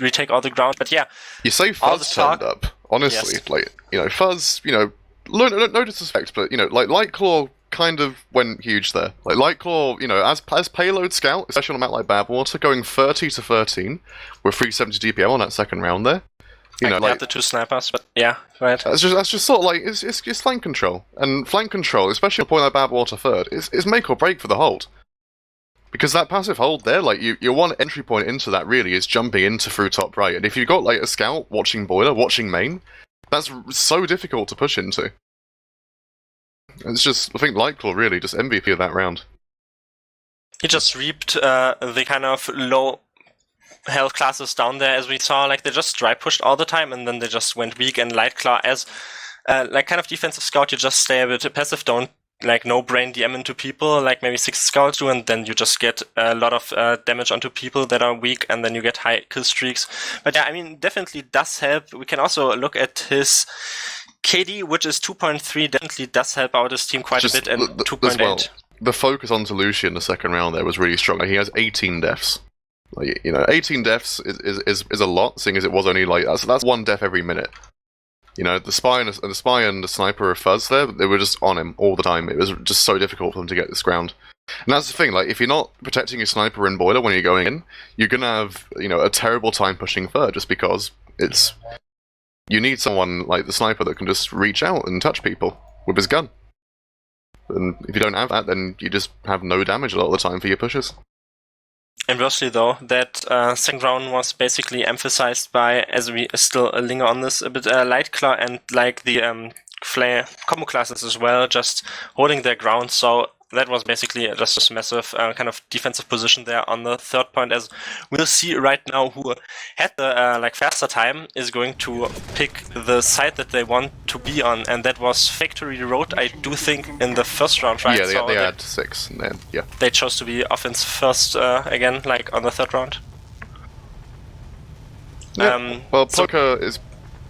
retake all the ground. But yeah, you say Fuzz turned up, honestly. Yes. Fuzz, no disrespect, but Lightclaw kind of went huge there. Lightclaw, as payload scout, especially on a map like Badwater, going 30 to 13 with 370 DPM on that second round there. Have the 2 snipers, but yeah, right. That's just sort of it's flank control, and flank control, especially at a point like Badwater third, is make or break for the hold. Because that passive hold there, your one entry point into that really is jumping into through top right, and if you've got a scout watching boiler, watching main, that's so difficult to push into. It's just, I think Lightclaw really just MVP of that round. He just reaped the kind of low health classes down there, as we saw. They just dry pushed all the time, and then they just went weak. And Lightclaw, as kind of defensive scout, you just stay a bit passive, don't no brain DM into people, maybe 6 scouts do, and then you just get a lot of damage onto people that are weak, and then you get high kill streaks. But yeah, definitely does help. We can also look at his KD, which is 2.3, definitely does help out his team quite a bit, and 2.8. Well, the focus onto Lucian in the second round there was really strong. He has 18 deaths. 18 deaths is a lot, seeing as it was only that's 1 death every minute. The spy and the sniper of Fuzz there, they were just on him all the time. It was just so difficult for them to get this ground. And that's the thing, if you're not protecting your sniper in boiler when you're going in, you're gonna have, a terrible time pushing third, just because you need someone like the sniper that can just reach out and touch people with his gun. And if you don't have that, then you just have no damage a lot of the time for your pushes. Inversely, though, that second round was basically emphasized by, as we still linger on this a bit, Lightclaw and the flare combo classes as well, just holding their ground. So that was basically just a massive kind of defensive position there on the third point. As we'll see right now, who had the faster time is going to pick the side that they want to be on, and that was Faketory Road, I do think, in the first round, right? Yeah, they had 6, and then, yeah. They chose to be offense first again, on the third round. Yeah.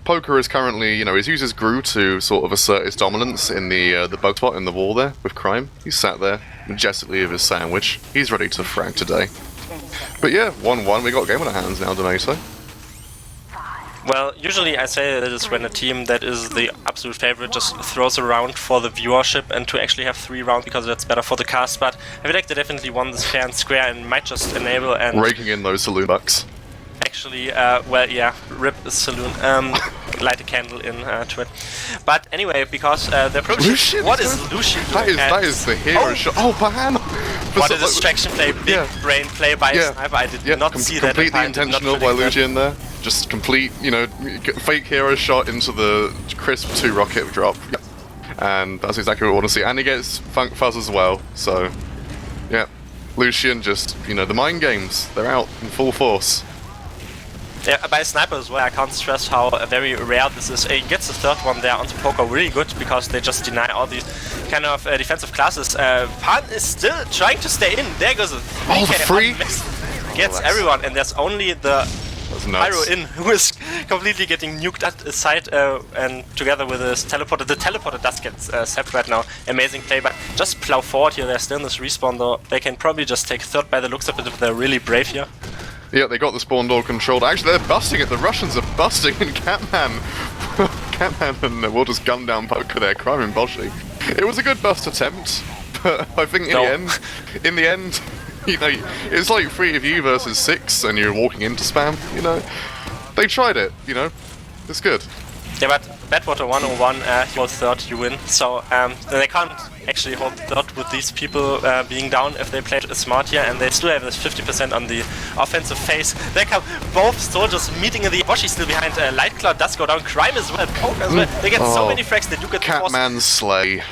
Poker is currently, he's used his Gru to sort of assert his dominance in the bug spot in the wall there with Crime. He's sat there majestically with his sandwich. He's ready to frag today. But yeah, 1-1. We got a game on our hands now, Domaytoe. Well, usually I say that is when a team that is the absolute favorite just throws around for the viewership and to actually have 3 rounds, because that's better for the cast. But I feel like they definitely won this fair and square and might just enable and raking in those saloon bucks. Actually, rip the saloon, light a candle to it. But anyway, because they're probably... Lucian, what is Lucian doing? That is the hero shot. Oh, Bahan! What a distraction play, big brain play by a sniper. I did not see that. Completely intentional by Lucian there. Just complete, you know, fake hero shot into the crisp 2 rocket drop. And that's exactly what we want to see. And he gets Funk Fuzz as well, so... Yeah. Lucian just, you know, the mind games, they're out in full force. Yeah, by sniper as well, I can't stress how very rare this is. He gets the third one there onto Poker really good because they just deny all these kind of defensive classes. Pan is still trying to stay in. There goes a 3K. Gets everyone, and there's only the Pyro in who is completely getting nuked at his side and together with his teleporter. The teleporter does get sapped right now. Amazing play, but just plow forward here. They're still in this respawn though. They can probably just take third by the looks of it if they're really brave here. Yeah, they got the spawn door controlled. Actually, they're busting it. The Russians are busting, and Catman and we'll just gun down Poker there, Crime and Boshy. It was a good bust attempt, but I think in the end, you know, it's like 3 of you versus 6, and you're walking into spam. You know, they tried it. You know, it's good. Yeah, but Badwater 101, he holds third, you win. So they can't actually hold third with these people being down if they played smart here, and they still have this 50% on the offensive phase. They come both soldiers meeting in the Boshi still behind. Light Cloud does go down, Crime as well, Poker as well. They get so many frags, they do get the Catman slay.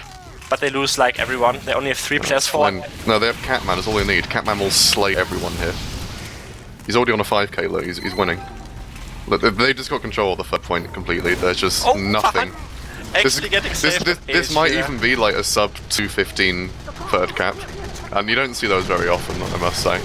But they lose like everyone. They only have 3 players forward. No, they have Catman, that's all they need. Catman will slay everyone here. He's already on a 5k, look, he's winning. They just got control of the third point completely. There's just nothing. This might even be like a sub 215 third cap, and you don't see those very often, I must say.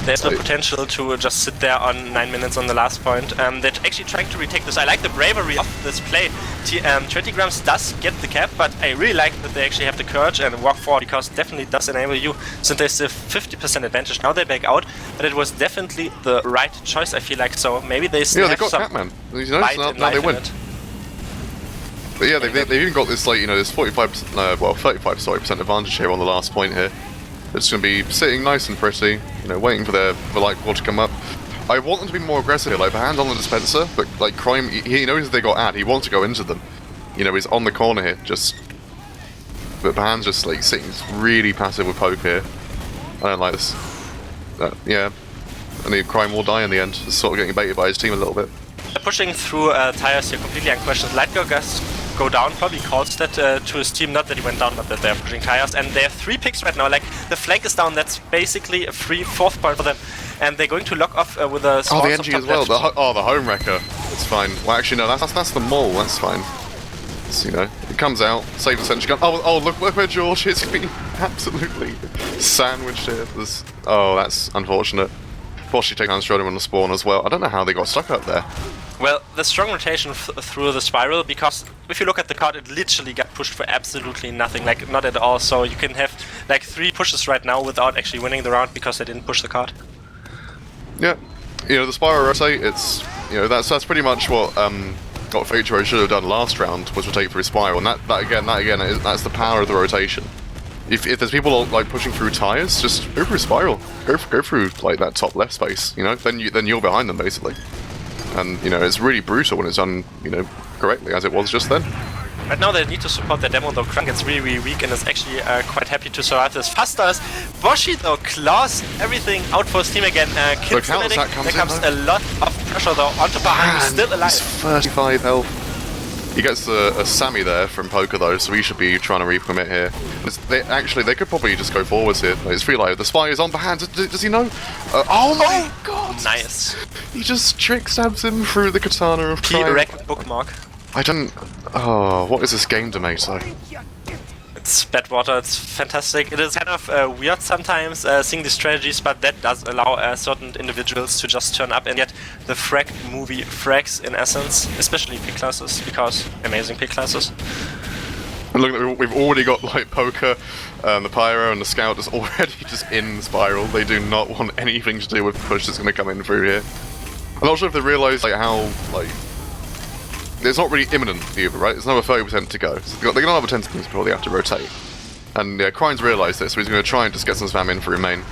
There's the potential to just sit there on 9 minutes on the last point. They're actually trying to retake this. I like the bravery of this play. 20 grams does get the cap, but I really like that they actually have the courage and walk forward, because definitely does enable you, since there's a 50% advantage. Now they back out, but it was definitely the right choice, I feel like. So maybe they still have some Catman. You know, now they win. But yeah, they've even got this, like, you know, this 45%, well, 35% advantage here on the last point here. It's going to be sitting nice and pretty, you know, waiting for the light wall to come up. I want them to be more aggressive here, like the hand on the dispenser, but like Crime, he knows they got ad, he wants to go into them. You know, he's on the corner here, but Bahan's just like sitting really passive with Poke here. I don't like this. Yeah, I think Crime will die in the end, just sort of getting baited by his team a little bit. Pushing through tires here completely unquestioned. Lightgo guys go down, probably calls that to his team, not that he went down, but that they're pushing tires, and they have 3 picks right now. Like, the flank is down, that's basically a free 4th point for them, and they're going to lock off with a the NG as well, the home wrecker, it's fine. Well, actually no, that's the mole, that's fine. So, you know, it comes out, saves the sentry gun. Oh, look where George is being absolutely sandwiched here. That's unfortunate. Boshi taking down Schroeder on the spawn as well. I don't know how they got stuck up there. Well, the strong rotation through the spiral, because if you look at the card, it literally got pushed for absolutely nothing, like not at all. So you can have like 3 pushes right now without actually winning the round because they didn't push the card. Yeah, you know, the spiral rotate, it's, you know, that's pretty much what Faketory Road should have done last round, was rotate through spiral, and that again, that's the power of the rotation. If there's people like pushing through tires, just go through spiral, go through like that top left space, you know, then you're behind them basically. And, you know, it's really brutal when it's done, you know, correctly, as it was just then. Right now they need to support their demo, though Krang gets really weak and is actually quite happy to survive this. Fasters, Boshi though, claws everything out for his team again. Kills the medic. There comes a lot of pressure though onto Bahan, who's still alive. 35 health. He gets a Sammy there from Poker though, so he should be trying to recommit here. They could probably just go forwards here. Like, it's free life. The spy is on Bahan. Does he know? Oh my god! Nice. He just trick stabs him through the katana of Crime. P-Rec bookmark. I don't... Oh, what is this game, Domaytoe? It's Badwater, it's fantastic. It is kind of weird sometimes seeing these strategies, but that does allow certain individuals to just turn up and get the frag movie frags in essence, especially pick classes, because amazing pick classes. And look, we've already got like Poker, the Pyro and the Scout is already just in the spiral. They do not want anything to do with the push that's going to come in through here. I'm not sure if they realise like how like it's not really imminent either, right? It's another 30% to go. So they're going to have 10 seconds before they have to rotate. And yeah, Crime's realised this, so he's going to try and just get some spam in for main.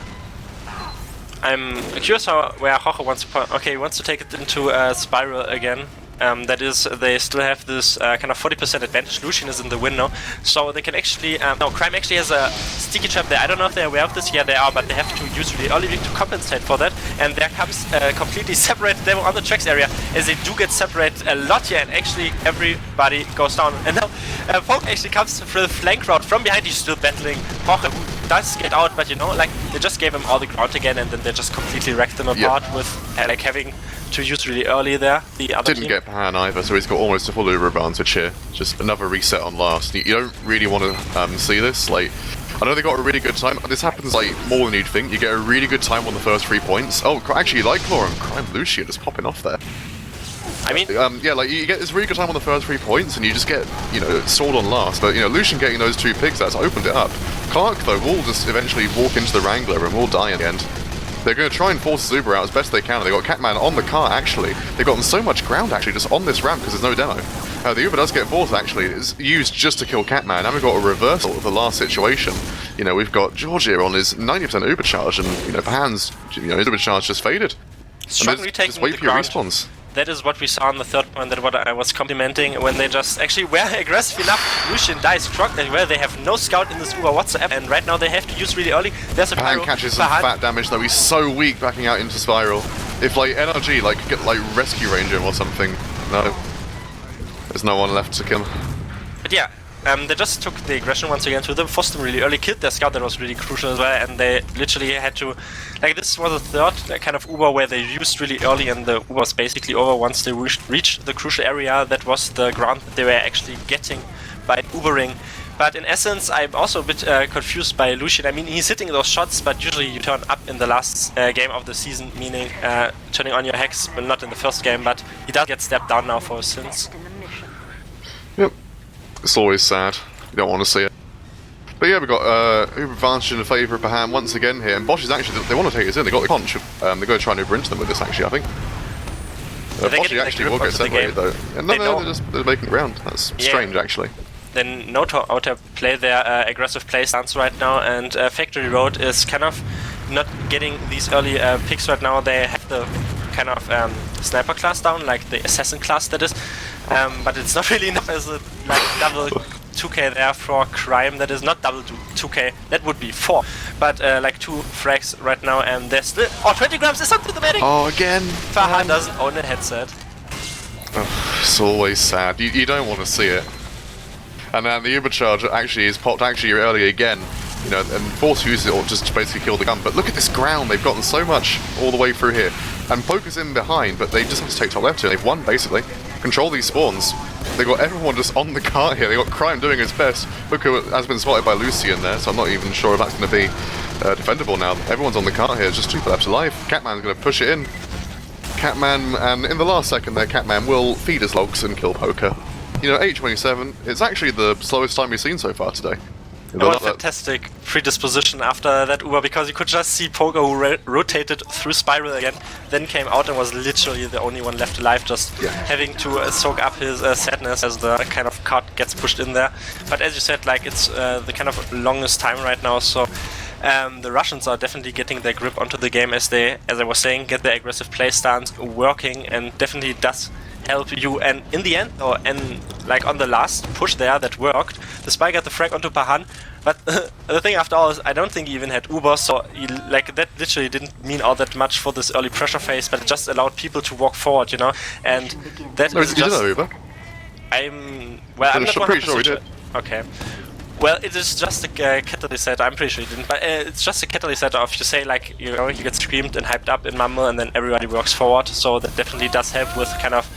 I'm curious where Hoche wants to point. Okay, he wants to take it into Spiral again. That is, they still have this kind of 40% advantage. Lucian is in the window, so they can actually... no, Crime actually has a sticky trap there. I don't know if they're aware of this. Yeah, they are, but they have to use really early to compensate for that. And there comes completely separated demo on the tracks area, as they do get separated a lot here, and actually everybody goes down. And now Poke actually comes through the flank route from behind. He's still battling Poche, who does get out, but you know, like, they just gave him all the ground again, and then they just completely wrecked them apart with like having to use really early there. The other didn't get Py-bun either, so he's got almost a full Uber advantage here. Just another reset on last. You don't really want to see this. Like, I know they got a really good time. This happens like more than you'd think. You get a really good time on the first 3 points. Oh, actually, like Claw and Crime Lucian just popping off there. I mean, yeah, like you get this really good time on the first 3 points, and you just get, you know, stalled on last. But you know, Lucian getting those 2 pigs, that's opened it up. Clark though will just eventually walk into the Wrangler and will die in the end. They're going to try and force Zuber out as best they can. They got Catman on the car, actually. They've gotten so much ground, actually, just on this ramp because there's no demo. The Uber does get forced, actually. It's used just to kill Catman. Now we've got a reversal of the last situation. You know, we've got George here on his 90% Uber charge, and, you know, Pahan's, you know, his Uber charge just faded. strongly taking wait the for your ground. respawns. That is what we saw in the third point, that what I was complimenting, when they just actually were aggressive enough. Lucian dies struck, where they have no scout in this Uber whatsoever, and right now they have to use really early. There's a Pahan pyro. catches some fat damage though, he's so weak backing out into Spiral. If like NRG like could get like rescue range him or something, no. There's no one left to kill. But yeah, they just took the aggression once again to them, forced them really early, killed their scout, that was really crucial as well, and they literally had to... Like, this was a third kind of Uber where they used really early, and the Uber was basically over once they reached the crucial area. That was the ground that they were actually getting by Ubering. But in essence, I'm also a bit confused by Lucian. I mean, he's hitting those shots, but usually you turn up in the last game of the season, meaning turning on your hex, but not in the first game, but he does get stepped down now for his sins. Yep. It's always sad. You don't want to see it. But yeah, we've got Uber advantage in the favour of Pahan once again here, and Bosch is actually, they want to take us in, they got the conch. They're going to try and Uber into them with this actually, I think. Bosch actually will get separated though. Yeah, no, they're making ground. That's strange actually. Then Noto out to play their aggressive play stance right now, and Faketory Road is kind of not getting these early picks right now. They have the kind of sniper class down, like the assassin class that is, but it's not really enough as a like double 2k there for Crime. That is not double 2k, that would be 4, but like 2 frags right now, and they're still... Oh, 20 grams is onto the medic! Oh, again! Fahan doesn't own a headset. Oh, it's always sad. You don't want to see it. And then the Uber charge actually is popped actually early again, you know, and Force uses it just to basically kill the gun. But look at this ground, they've gotten so much all the way through here. And Poker's in behind, but they just have to take top left here. They've won, basically. Control these spawns. They've got everyone just on the cart here. They've got Crime doing his best. Poker has been spotted by Lucian there, so I'm not even sure if that's going to be defendable now. Everyone's on the cart here, just 2 left alive. Catman's going to push it in. Catman, and in the last second there, Catman will feed his logs and kill Poker. You know, 8:27, it's actually the slowest time we've seen so far today. What a fantastic predisposition after that Uber, because you could just see Poker, who rotated through Spiral again, then came out and was literally the only one left alive, just having to soak up his sadness as the kind of cart gets pushed in there. But as you said, like, it's the kind of longest time right now, so the Russians are definitely getting their grip onto the game as they, as I was saying, get their aggressive play stance working, and definitely does help you. And in the end, like on the last push there that worked, the Spy got the frag onto Pahan, but the thing after all is I don't think he even had Uber, so he, like, that literally didn't mean all that much for this early pressure phase, but it just allowed people to walk forward, you know, and that is just... Uber? I'm not pretty sure we did. Okay. Well, it is just a catalyst, I'm pretty sure you didn't, but it's just a catalyst of, you say, like, you know, you get screamed and hyped up in Mumble and then everybody works forward, so that definitely does help with kind of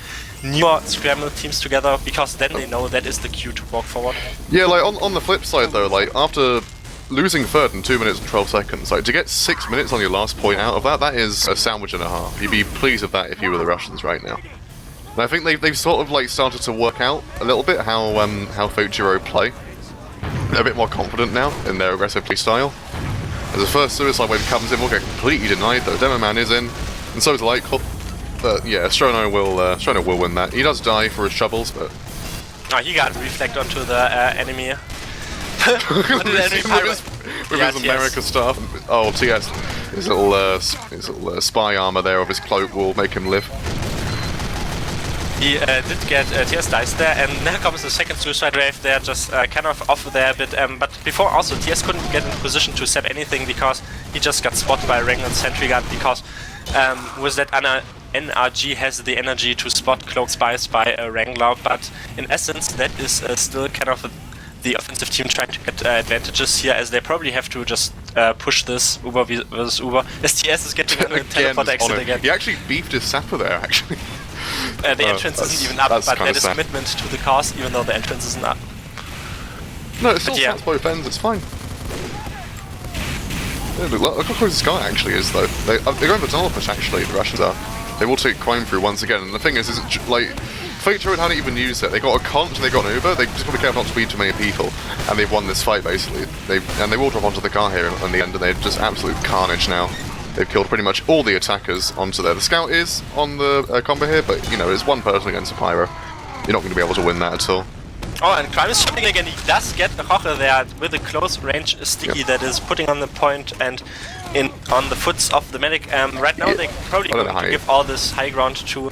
newer scramble teams together, because then they know that is the cue to walk forward. Yeah, like, on the flip side though, like, after losing third in 2 minutes and 12 seconds, like, to get 6 minutes on your last point out of that, that is a sandwich and a half. You'd be pleased with that if you were the Russians right now. And I think they've sort of, like, started to work out a little bit how Faketory Road play. They're a bit more confident now in their aggressive play style. As the first suicide wave comes in, we'll get completely denied though. Demo Man is in, and so is Lightclub. But yeah, Strono will win that. He does die for his troubles, but... Oh, he got reflect onto the enemy. with his America stuff. Oh, TS. His little spy armor there of his cloak will make him live. He did get TS dice there, and now comes the second suicide wave. They're just kind of off there a bit, but before also TS couldn't get in position to set anything because he just got spotted by a Wrangler sentry gun because with that NRG has the energy to spot cloak spies by a Wrangler, but in essence that is still kind of the offensive team trying to get advantages here, as they probably have to just push this Uber versus Uber. STS is getting a teleport exit again. He actually beefed his sapper there, actually. The entrance isn't even up, but that is commitment to the cause, even though the entrance isn't up. No, it still stands both ends, it's fine. Yeah, look how close this guy actually is, though. They're going for tunnel push, actually, the Russians are. They will take crime through once again, and the thing is like, Faketory Road hadn't even used it. They got a conch and they got an Uber, they just got to be careful not to beat too many people, and they've won this fight, basically. And they will drop onto the car here in the end, and they're just absolute carnage now. They've killed pretty much all the attackers onto there. The scout is on the combo here, but, you know, it's one person against a pyro. You're not going to be able to win that at all. Oh, and Crime is shooting again. He does get a Roche there with a close range sticky that is putting on the point and on the foots of the medic. Right now they're probably going to give all this high ground to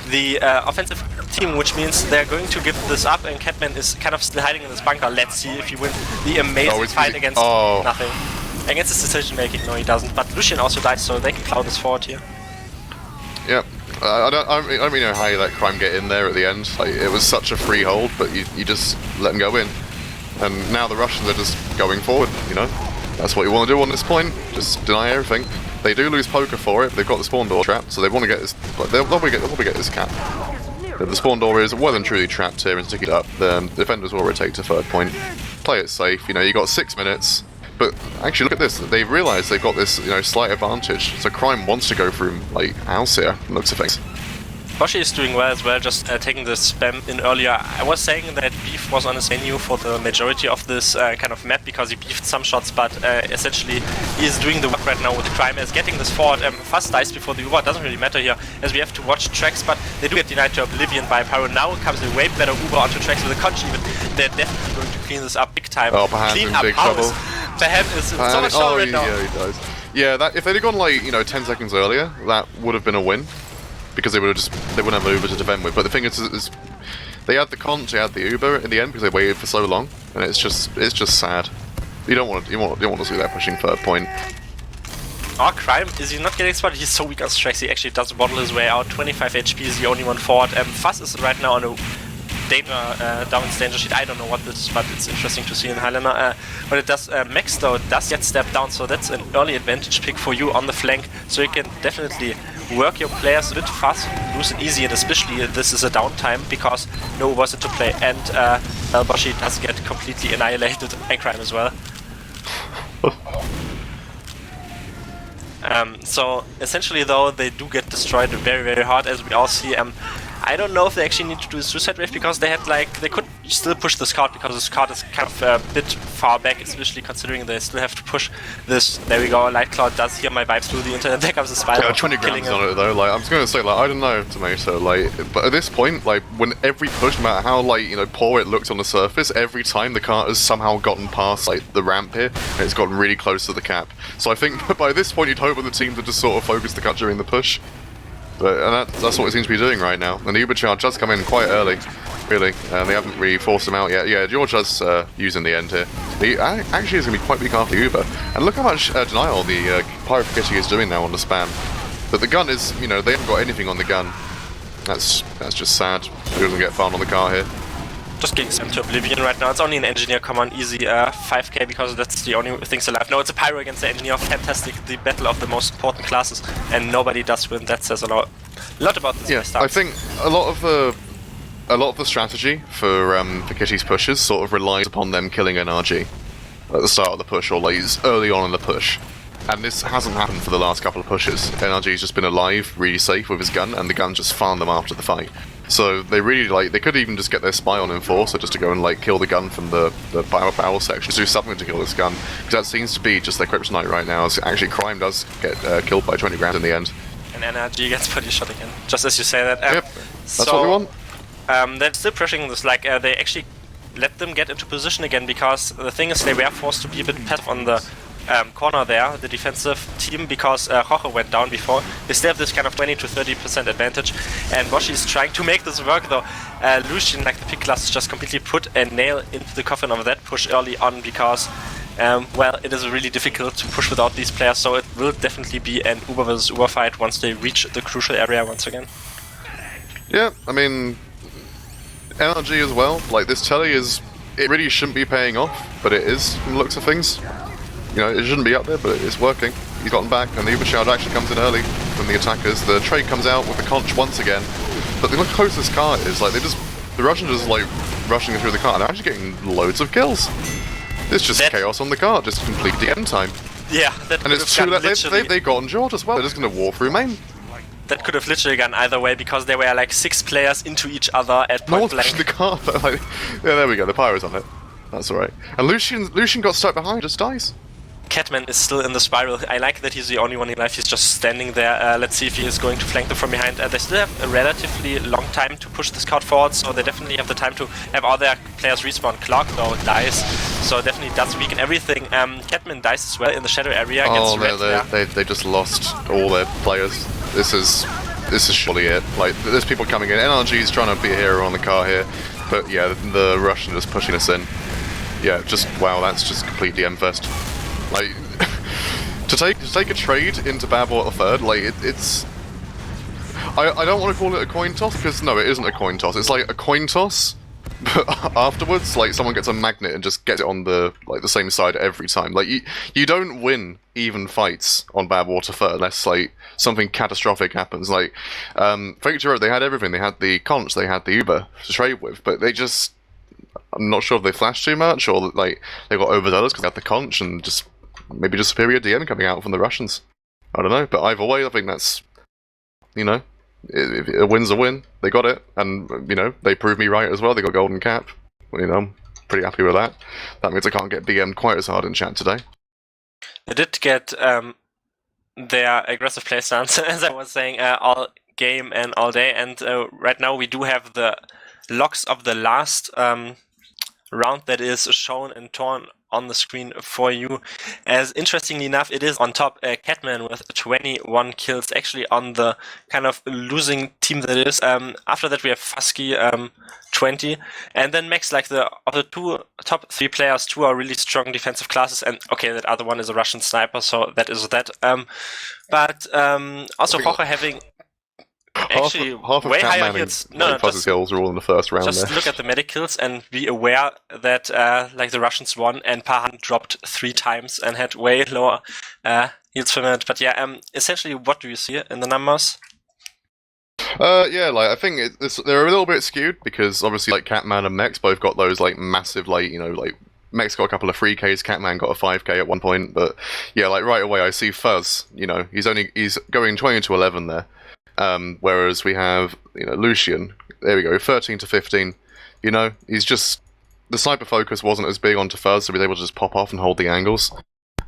the offensive team, which means they're going to give this up, and Catman is kind of still hiding in this bunker. Let's see if he wins the amazing fight against nothing. Against his decision making, no he doesn't, but Lucian also died, so they can cloud this forward here. Yep. I don't really know how you let Crime get in there at the end. Like, it was such a free hold, but you just let him go in. And now the Russians are just going forward, you know? That's what you want to do on this point, just deny everything. They do lose poker for it, but they've got the spawn door trapped, so they want to get this, they'll probably get this cap. The spawn door is well and truly trapped here and stick it up. The defenders will rotate to third point. Play it safe, you know, you got 6 minutes. But actually, look at this. They've realised they've got this, you know, slight advantage. So Crime wants to go through like house here. Looks of things. Boshi is doing well as well, just taking the spam in earlier. I was saying that Beef was on his menu for the majority of this kind of map because he beefed some shots, but essentially he is doing the work right now with Crime as getting this forward. Fast dice before the Uber, doesn't really matter here as we have to watch tracks, but they do get denied to Oblivion by Pyro. Now comes a way better Uber onto tracks with a conch even. They're definitely going to clean this up big time. Oh, Pahan's in big trouble. Pahan is in so much trouble right now. Yeah, he does. Yeah, that, if they'd have gone like, you know, 10 seconds earlier, that would have been a win. Because they wouldn't have an Uber to defend with. But the thing is they had the conch, they had the Uber in the end because they waited for so long, and it's just sad. You don't want to see that pushing third point. Oh, Crime, is he not getting spotted? He's so weak on tracks, he actually does waddle his way out. 25 HP is the only one forward. Fuzz is right now on a danger sheet. I don't know what this is, but it's interesting to see in Highlander. But it does, Max though does get stepped down, so that's an early advantage pick for you on the flank. So you can definitely work your players a bit fast, loose and easy, and especially this is a downtime because no was into play. And Boshi does get completely annihilated by Crime as well. So essentially though, they do get destroyed very, very hard, as we all see. I don't know if they actually need to do a suicide wave because they had they could still push the scout because the scout is kind of a bit far back, especially considering they still have to push this. There we go, Light Cloud does hear my vibes through the internet. There comes the spider. Yeah, 20 grams on it though. Like, I'm just gonna say, like, I don't know, Domaytoe. Like, but at this point, like, when every push, no matter how like, you know, poor it looks on the surface, every time the cart has somehow gotten past like the ramp here, and it's gotten really close to the cap. So I think by this point, you'd hope that the team would just sort of focus the cut during the push. And that's what it seems to be doing right now. And the Uber charge does come in quite early, really. They haven't really forced him out yet. Yeah, George does use in the end here. He actually is going to be quite weak after Uber. And look how much denial the Pyro Faketory is doing now on the spam. But the gun is, you know, they haven't got anything on the gun. That's just sad. He doesn't get found on the car here. Just getting sent to Oblivion right now. It's only an engineer command, easy 5k because that's the only things alive. No, it's a pyro against the engineer. Fantastic, the battle of the most important classes, and nobody does win. That says a lot about this. Yeah, I think a lot of the strategy for Kitty's pushes sort of relies upon them killing NRG at the start of the push or like early on in the push. And this hasn't happened for the last couple of pushes. NRG's just been alive, really safe with his gun, and the gun just farmed them after the fight. So they really they could even just get their spy on Enforcer just to go and like kill the gun from the barrel section, just do something to kill this gun, because that seems to be just their kryptonite right now. As actually, Crime does get killed by 20 grams in the end. And NRG gets pretty shot again, just as you say that. Yep, that's what we want. They're still pushing this, they actually let them get into position again, because the thing is they were forced to be a bit passive on the corner there, the defensive team, because Roche went down before. They still have this kind of 20 to 30% advantage, and Washi's trying to make this work though. Lucian, like the pick class, just completely put a nail into the coffin of that push early on because, well, it is really difficult to push without these players, so it will definitely be an Uber versus Uber fight once they reach the crucial area once again. Yeah, I mean, energy as well. Like, this telly is, it really shouldn't be paying off, but it is from the looks of things. You know, it shouldn't be up there, but it's working. He's gotten back, and the Uber Shroud actually comes in early from the attackers. The trade comes out with the conch once again. But look how close this car is. Like, the Russians are just, like, rushing through the car, and they're actually getting loads of kills. It's just chaos on the car, just complete DM time. Yeah, that and it's true that they got on George as well. They're just going to war through main. That could have literally gone either way because there were like 6 players into each other at point blank. The car, but like, yeah, there we go. The pyro's on it. That's alright. And Lucian got stuck behind, just dies. Catman is still in the spiral. I like that he's the only one in life. He's just standing there. Let's see if he is going to flank them from behind. They still have a relatively long time to push this card forward, so they definitely have the time to have all their players respawn. Clark though dies, so definitely does weaken everything. Catman dies as well in the shadow area against Red. They just lost all their players. This is surely it. Like, there's people coming in. NRG's trying to be a hero on the car here, but yeah, the Russian just pushing us in. Yeah, just wow, that's just complete DM fest. Like, to take a trade into Bad Water third, like it's. I don't want to call it a coin toss because no, it isn't a coin toss. It's like a coin toss, but afterwards, like someone gets a magnet and just gets it on the same side every time. Like you don't win even fights on Bad Water third unless like something catastrophic happens. Like Faketory Road, they had everything. They had the conch, they had the Uber to trade with, but they just. I'm not sure if they flashed too much or like they got overzealous because they had the conch and just. Maybe just superior DM coming out from the Russians. I don't know, but either way, I think that's, you know, if a win's a win. They got it, and, you know, they proved me right as well. They got golden cap. You know, I'm pretty happy with that. That means I can't get DM'd quite as hard in chat today. They did get their aggressive play stance, as I was saying, all game and all day, and right now we do have the logs of the last round that is shown and torn on the screen for you. As interestingly enough, it is on top Catman with 21 kills, actually on the kind of losing team that is. After that we have Fusky 20, and then Max, like of the top 3 players, 2 are really strong defensive classes, and okay, that other one is a Russian sniper, so that is that. But also Roche having actually half of way higher Catman hits. and Fuzz's kills are all in the first round. Just there. Look at the medic kills and be aware that like the Russians won and Pahan dropped 3 times and had way lower heals per minute. But yeah, essentially, what do you see in the numbers? Yeah, like I think they're a little bit skewed because obviously like Catman and Mex both got those like massive like like Mex got a couple of 3Ks, Catman got a 5K at one point, but yeah, like right away I see Fuzz. He's going 20 to 11 there. Whereas we have, Lucian, there we go, 13 to 15. He's just, the sniper focus wasn't as big onto Fuzz, so he was able to just pop off and hold the angles.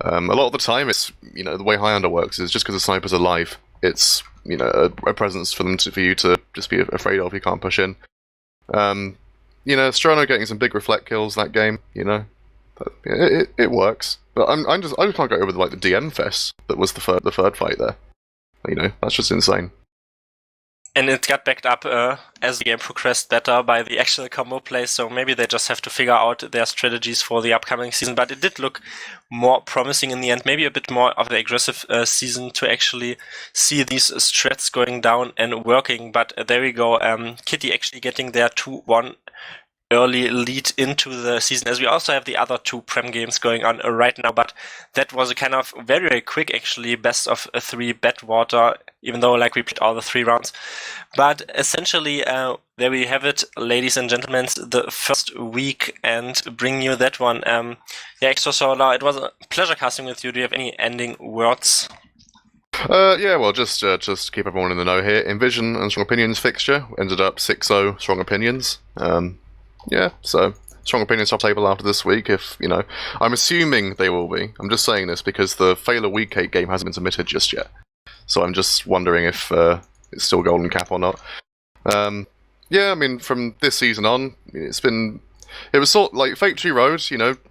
A lot of the time, it's, the way Highlander works is just because the sniper's alive, it's, a presence for you to just be afraid of, you can't push in. Strono getting some big reflect kills that game, but, it works. But I just can't get over the DM fest that was the third fight there. That's just insane. And it got backed up as the game progressed better by the actual combo play, so maybe they just have to figure out their strategies for the upcoming season. But it did look more promising in the end, maybe a bit more of the aggressive season to actually see these strats going down and working. But there we go, Kitty actually getting their 2-1 early lead into the season, as we also have the other 2 Prem games going on right now, but that was a kind of very, very quick, actually, best of 3 Badwater, even though like we played all the 3 rounds. But essentially, there we have it, ladies and gentlemen, the first week, and bring you that one. Extrasolar, it was a pleasure casting with you. Do you have any ending words? Yeah, well, just keep everyone in the know here. Envision and Strong Opinions fixture ended up 6-0 Strong Opinions. Yeah, so Strong Opinions top table after this week, if, I'm assuming they will be. I'm just saying this because the Failure Week 8 game hasn't been submitted just yet. So I'm just wondering if it's still Golden Cap or not. Yeah, I mean, from this season on, it was sort of like Faketory Road,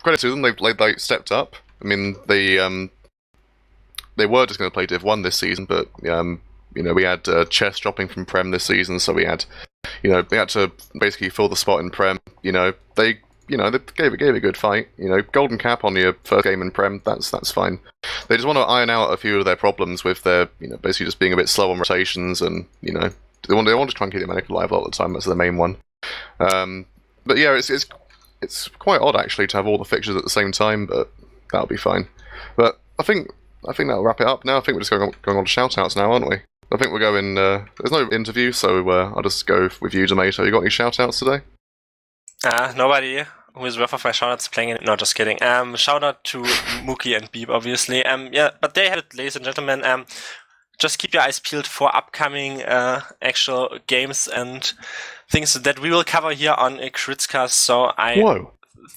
credit to them, they stepped up. I mean, they were just going to play Div 1 this season, but we had chess dropping from Prem this season, so we had to basically fill the spot in Prem. They gave it a good fight. Golden Cap on your first game in Prem, that's fine. They just want to iron out a few of their problems with their, basically just being a bit slow on rotations, and they want to try and keep the medic alive a lot of the time. That's the main one. But yeah, it's quite odd actually to have all the fixtures at the same time, but that'll be fine. But I think that'll wrap it up now. I think we're just going on to shout-outs now, aren't we? I think we're going... there's no interview, so I'll just go with you, Domaytoe. You got any shout-outs today? Nobody who is worth of my shout-outs playing it. No, just kidding. Shout-out to Mookie and Beep, obviously. Yeah, but they had it, ladies and gentlemen. Just keep your eyes peeled for upcoming actual games and things that we will cover here on KritzKast. So I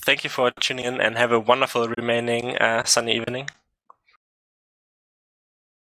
thank you for tuning in and have a wonderful remaining sunny evening.